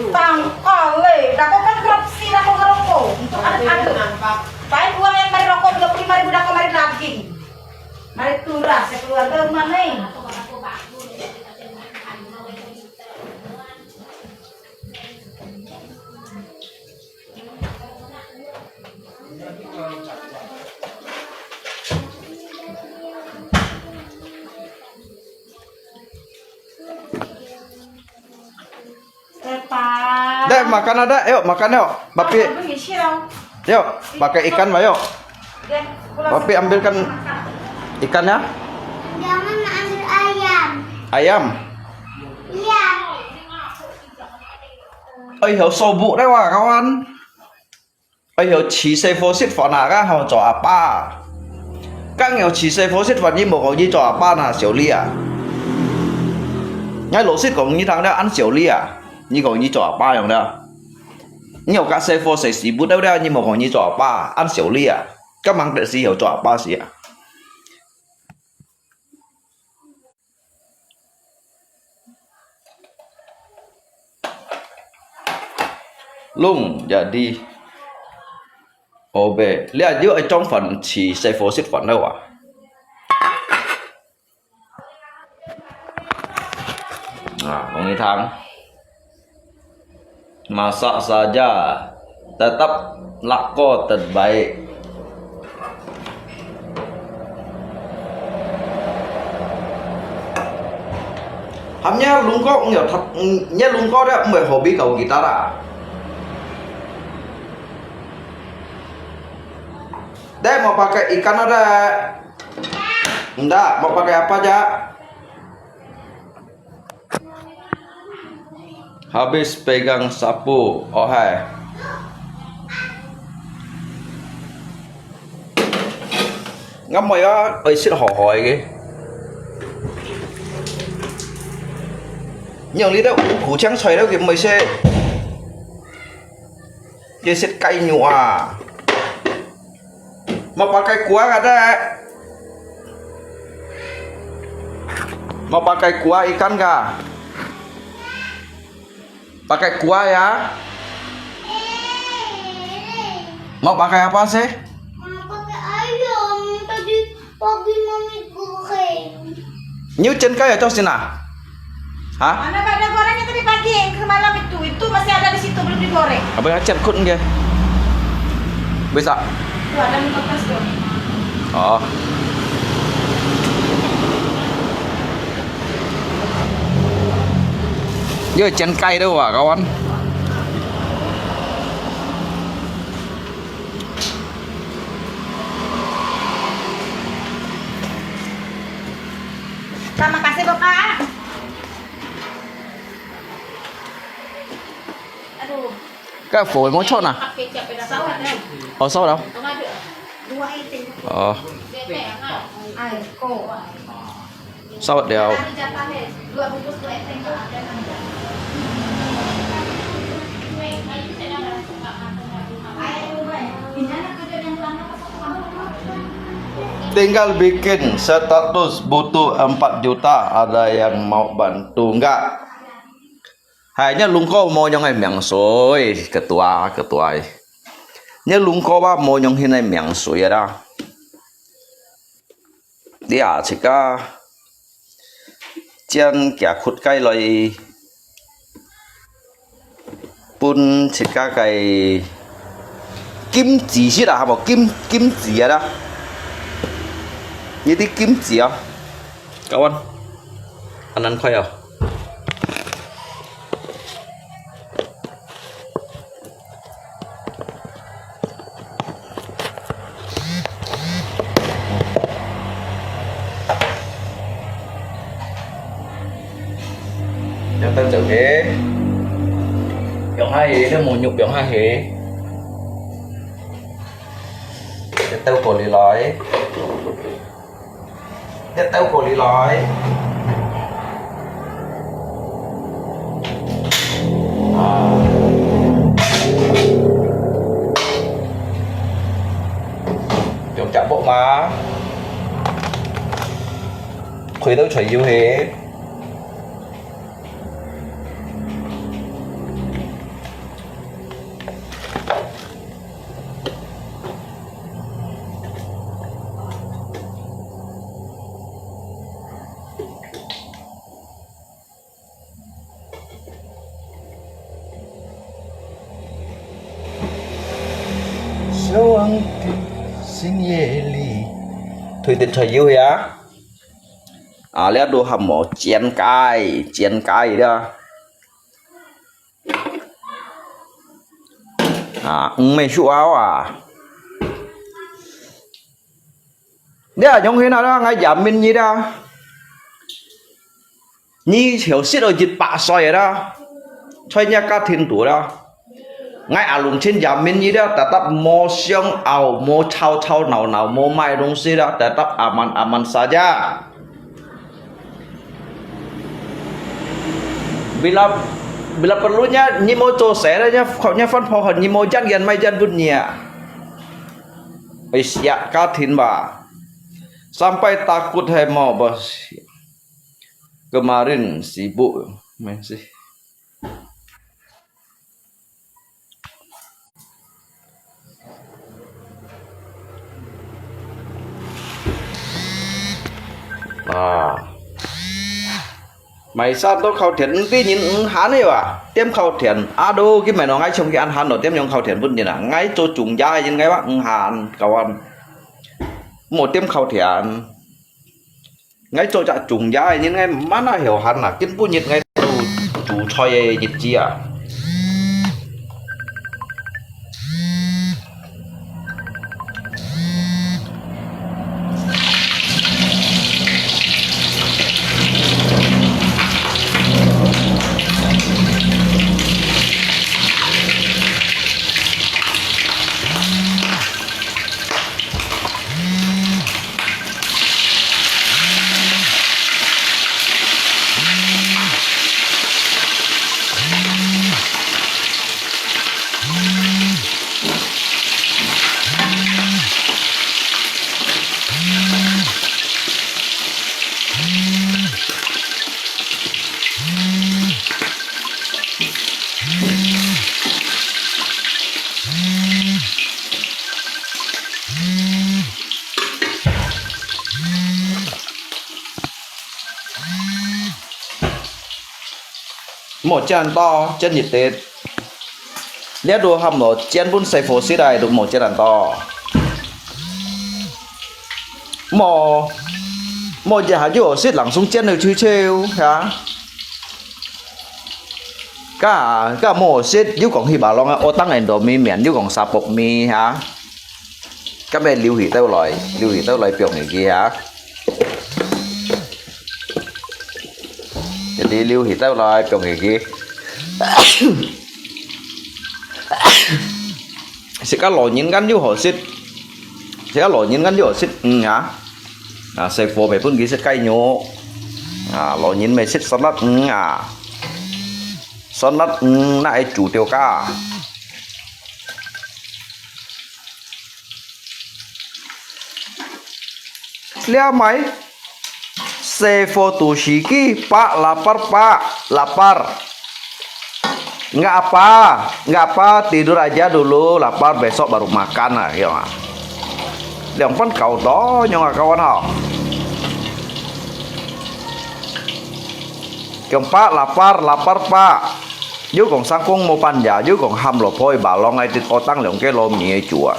Tang kali, dah kau kan korupsi, dah kau ngerokok. Untuk anak-anak. Baik uang yang mari rokok 25.000 dah kau mari lagi. Mari turah, saya keluar ke rumah nih. Dek makan ada, yuk makan yuk. Papi, yuk pakai ikan pak yuk. Papi ambilkan ikannya. Jangan ambil ayam. Ayam. Iya. Ơi hiểu sâu vụ đấy mà các anh. Ơi hiểu chỉ xây phố xích phỏ nạ các họ cho à ba. Các nghèo chỉ xây phố xích phỏ như một người cho à ba là xỉu ly à. Ngay lỗ xích cũng như thằng đó ăn xỉu ly à. Như còn như cho à baอย่างđó. Nhiều các xây phố xây xí bút đâu đó như một người như cho à ba ăn xỉu ly à. Các mang đệ xí hiểu cho à ba xí à. Lung jadi OB lihat juga trong phần chỉ xây phố xích phần đâu à. Nah, penghitung masak saja tetap lako terbaik. Hamnya lungkok nhiều thật nhé lungkok đấy mới hobi cầu guitar à. Dek mau pakai ikan ada? Enggak, mau pakai apa aja? Habis pegang sapu, oh hai. Ngắm mày á, ơi xin hỏi cái. Nhiều lý đâu, củ trắng xoay đâu kìa mày xe. Dia set cay nyua. Mau pakai kuah ada? Mau pakai kuah ikan kah? Pakai kuah ya? Mau pakai apa sih? Mau pakai ayam. Tadi pagi mami goreng. Như trên cây ở trong sini à? Hah? Mana ada gorengnya tadi pagi yang ke malam itu masih ada di situ belum digoreng. Abang acet kut nggih. Bisa? Tuh ada 15 tuh. Oh. Như trên cây đâu à kawan? Terima kasih Bapak. Aduh. Cái phổi món chốt à? Sawat dah. Ở sau đâu? Dua itu. Ay, ko. Sau đèo. Dua bungkus dua itu ada. Tinggal bikin status butuh 4 juta. Ada yang mau bantu enggak? Hanya lungko mau nyong ai miang soi ketua ketua. Nya lungko ba mau nyong hin ai miang soi ada. Dia chika chiang kia khut kai loi pun chika kai kim chỉ xí là một kim kim chỉ đó như tí kim chỉ à cậu anh ăn khoai à cho tao chịu thế 병 하에 nó một nhục 병 하에 để tao cổ lì lói để tao cổ lì lói 병 chạm bộ má khuấy đâu chảy yêu hết sâu ăng sinh ye li thôi tên trời yêu ya à lẽ đồ hầm mỏ chén cay đó à mày chịu áo à đấy là trong khi nào đó ngay giảm mình gì đó như hiểu xích ở dịch bạ soi đó xoay nhà cá thiên tủ đó ngay à lùng trên giảm mình gì đó ta tập mò xiong ảo mò chao nào mò mai đông xí đó ta tập aman saja bila perlunya nyi mau cose nya khoknya fan pohon nyi mau jan gian mai jan bunnya isya katin ba sampai takut hai mau bos kemarin sibuk masih mày sao tôi khâu thiện cái nhìn hắn ấy à tiêm khâu thiện đô cái mày nó ngay trong cái ăn hắn nó tiêm nhông khâu thiện vứt như là ngay cho trùng dai như ngay bác hàn cầu ăn một tiêm khâu thiện ngay cho chạ trùng dai như ngay má nó hiểu hắn là kiến bút nhiệt ngay chủ choi nhiệt chi à một chân to chân nhiệt tết nhớ đồ hầm một chân bún xay phô xí đài được một chân to một giờ chứ ở xít lẳng xuống chân được trêu hả cả một xít yêu còn hi bà long ô tăng này đồ mi miền yêu còn sạp bột mi hả các bên lưu hỉ tao lại biểu này kia hả đi lưu hỉ tao lại biểu này kia sẽ có lò nhìn gắn vô hồ xít hả xe phô mày phun kia sẽ cay nhô lò nhìn mày xít salad salad lại chủ tiêu ca lihat mai xe phô tu shiki pak lapar Nggak apa, tidur aja dulu, lapar besok baru makan lah, ya. Yang pun kau toh nyong kawan hao. Keempat, lapar pak. Yêu còn sang cung một bàn giả, yêu còn hầm lò phôi bà lo ngay tít ô tăng lượng cái lô mì chùa.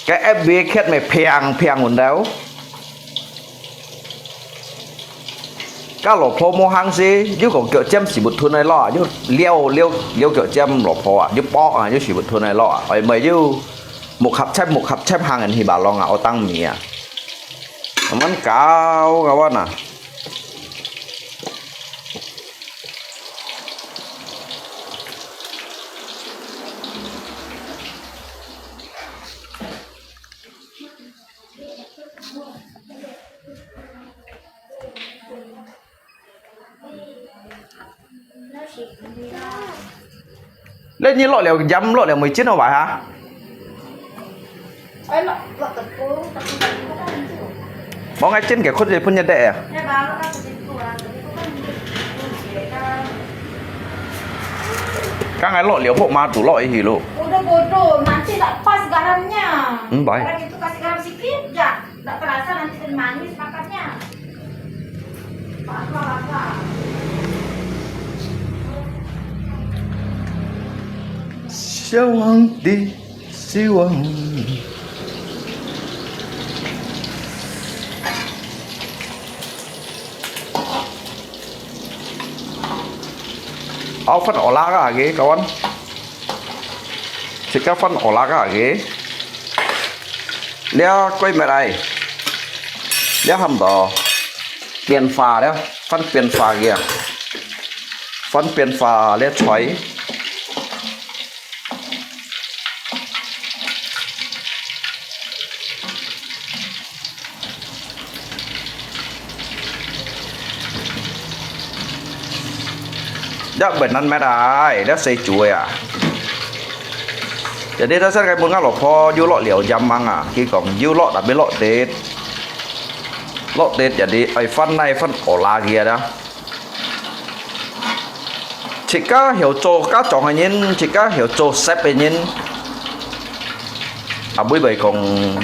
Cái FB khét mày phèng nguồn đéo. Các lò phô mô hăng gì, yêu còn kiểu chém xỉ bụt thun này lo, yêu liêu kiểu chém lò phô à, yêu bó à, yêu xỉ bụt thun này lo à. Mày yêu một hộp chép hàng thì bà lo ngà ô tăng mì à. Mắn cao kawan à. Lên như lọ lẹo 19 đâu phải hả? Bỏ ngay trên cái khuôn gì phun nhân đệ à? Các cái lọ liễu hộ ma tủ lọ gì lo? Udah bodoh, nanti tak pas garamnya. Baik. Orang itu kasih garam sedikit, tak terasa nanti kan manis makannya. Apa? Siêu hoàng. Phân olahraga lagi kawan. Jika phân olahraga lagi. Dia quay mẹ đây. Dia hầm đỏ. Tiền phà đấy, phân tiền phà kìa. Phân tiền phà để xoáy. Đã bệnh ăn mẹ ai, đã xây chuối à. Jadi đó sẽ cái món ngao lẩu pho, du lọ liều dăm mang à, khi còn du lọ đã biết lọ tết jadi ai phân này phân ổ la kia đó. Chỉ có hiểu cho các chọn hay nhìn, chỉ có hiểu cho xếp hay nhìn. Buổi bày còn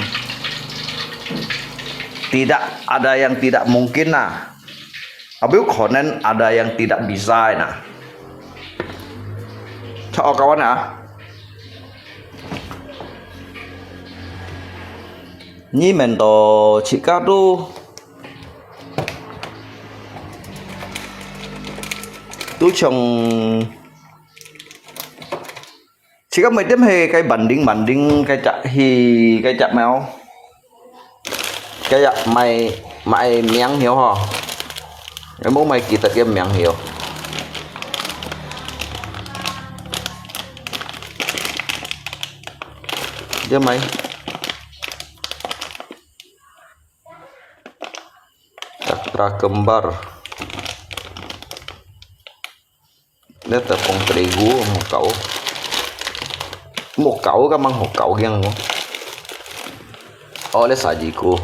tidak ada yang tidak mungkin nah. Abil konen ada yang tidak bisa nah. Cho kawan à. Nhi men to chika tu trồng chỉ có mấy tấm hề cây bản đinh cây chặt mèo cây chặt mày miếng hiểu hả cái bố mày kỳ tật game miếng hiểu dia mày Cakra kembar dia tepung terigu một cậu cái măng một cậu kia không oleh sajiku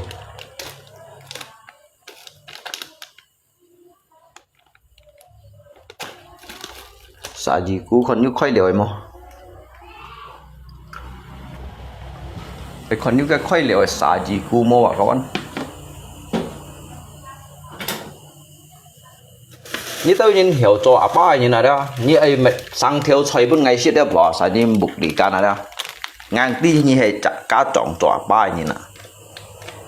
còn như khoai liệu mà còn như cái khoai liệu sajiku mua à các bạn như tôi nhìn hiểu cho à ba như này đó như ai mệt sang theo xoay bên ngày xưa đó bỏ sao như bục đi cả này đó ngang đi như hệ chặt cá trọng cho à ba như này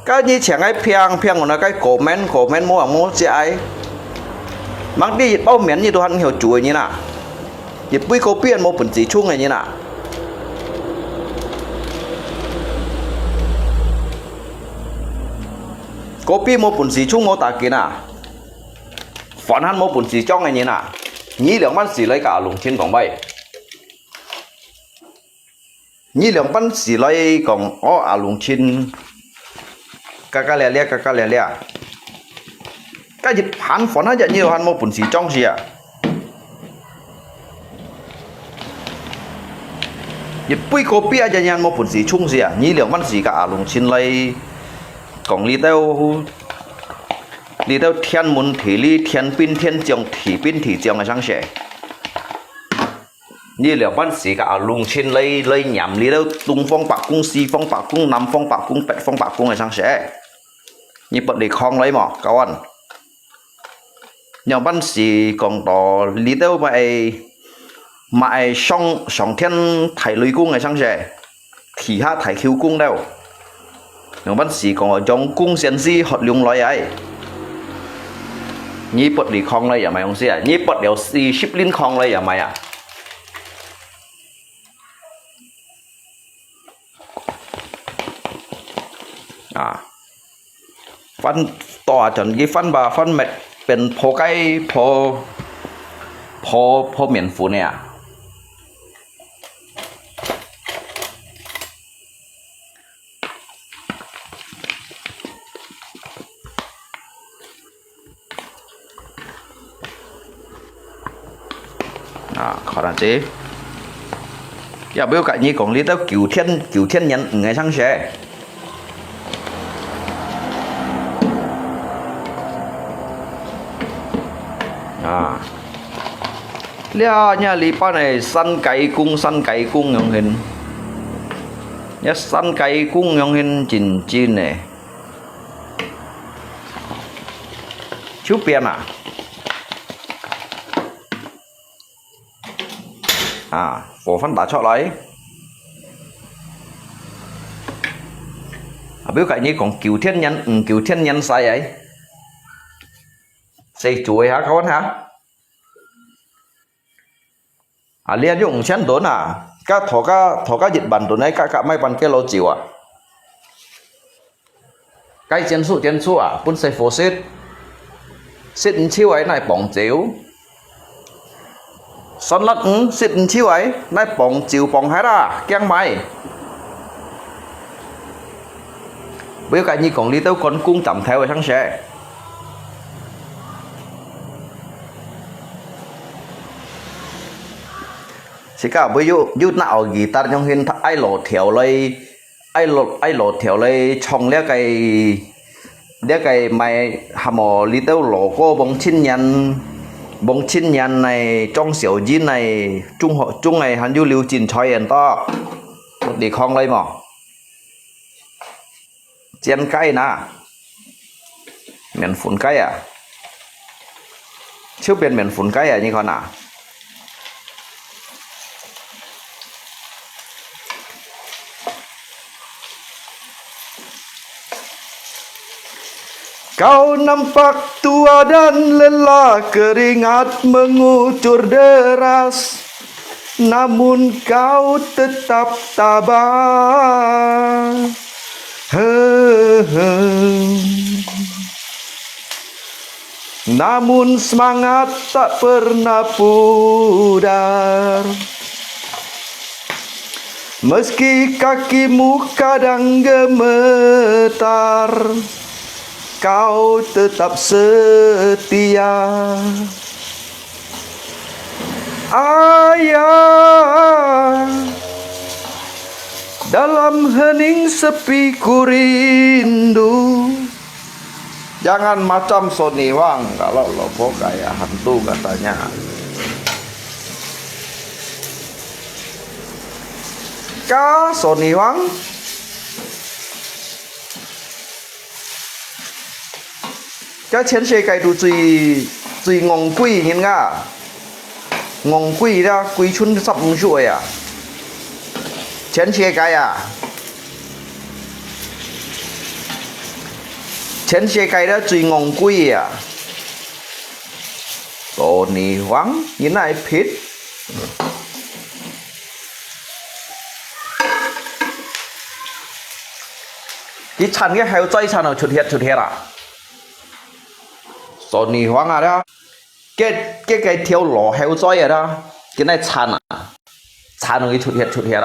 cái như chẳng ai phiang của nó cái comment mua chứ ai mang đi bao miếng như tôi hắn hiểu chuối như nào dịch bui cô piên một phần gì chung này như nào cô piên một phần gì chung một tạ kia nào phản hắn một phần gì trong này như nào nhí lượng bắn xì lấy cả lùng trên còn bay nhí lượng bắn xì lấy còn lùng trên cái lẹ cái dịch hắn phản hắn nhiều hắn một phần gì trong gì à dịch bui cô piên cho nhau một phần gì chung gì à nhí lượng bắn xì cả lùng trên lấy còn đi theo thiên môn thị lý thiên pin thiên trường thị pin thị trường là sang sẻ như là bắn sĩ cả lùng trên lấy nhảm lý đâu tung phong bạc cung si phong bạc cung nằm phong bạc cung bẹt phong bạc cung này sang sẽ như bật để khong lấy mỏ các anh nhau bắn sĩ còn đó lý đâu mà song song thiên thải lưới cung này sang sẽ thì ha thải khiêu cung đâu nhau bắn sĩ còn ở trong cung sen si hoạt lung nói ấy như bật để khong lấy à mày không xí như bật đều si ship linh khong lấy à mày àฟันต่อจนกี่ฟันบาฟันเม็ดเป็นพอใกล้พอเหม็นฝุ่นเนี่ยขอรับจีอย่าเบี้ยวกับยี่ของลิตรกิ่วเทียนยันไงช่างเช่ lia nhà lý pa này săn cày cung nhung hình nhá săn cày cung nhung hình chín này chú biển phổ phân đã cho lấy biết cái như còn cửu thiên nhân sai ấy xây chuối hả các bạn hả liên dụng chén đốn các thổ các dịch bản đốn ấy các mấy bản cái lô chịu cái chén su bún xây phô xít chiếu ấy này bỏng chiếu son lật xít chiếu ấy này bỏng chiếu bỏng hết keng mày bây giờ như còn đi tới con cung tầm theo ở thằng xe chỉ cả bây giờ nào guitar trong hình ai lột theo lấy trong lấy cái mày hàm lý tao lỗ cô bóng chín nhân này trong xỉu gì này trung này hắn du lưu trình choi hiện to đi không lấy mà chén cây nè miền phun cây chứ bên miền phun cây như con Kau nampak tua dan lelah, keringat mengucur deras, namun kau tetap tabah. Namun semangat tak pernah pudar. Meski kakimu kadang gemetar, kau tetap setia. Ayah, dalam hening sepi ku rindu. Jangan macam Sony Wang, kalau lopo kayak hantu katanya. Ka Sony Wang cái chén xe cái đồ最昂貴應該昂貴啦，貴春15歲chén xe cái chén xe cái đó 最昂貴Sony Wang như này phết cái chăn cái heo chay chăn nào chụt hết Sony Wang đó cái theo lò heo chay đó cái này chăn cái chụt hết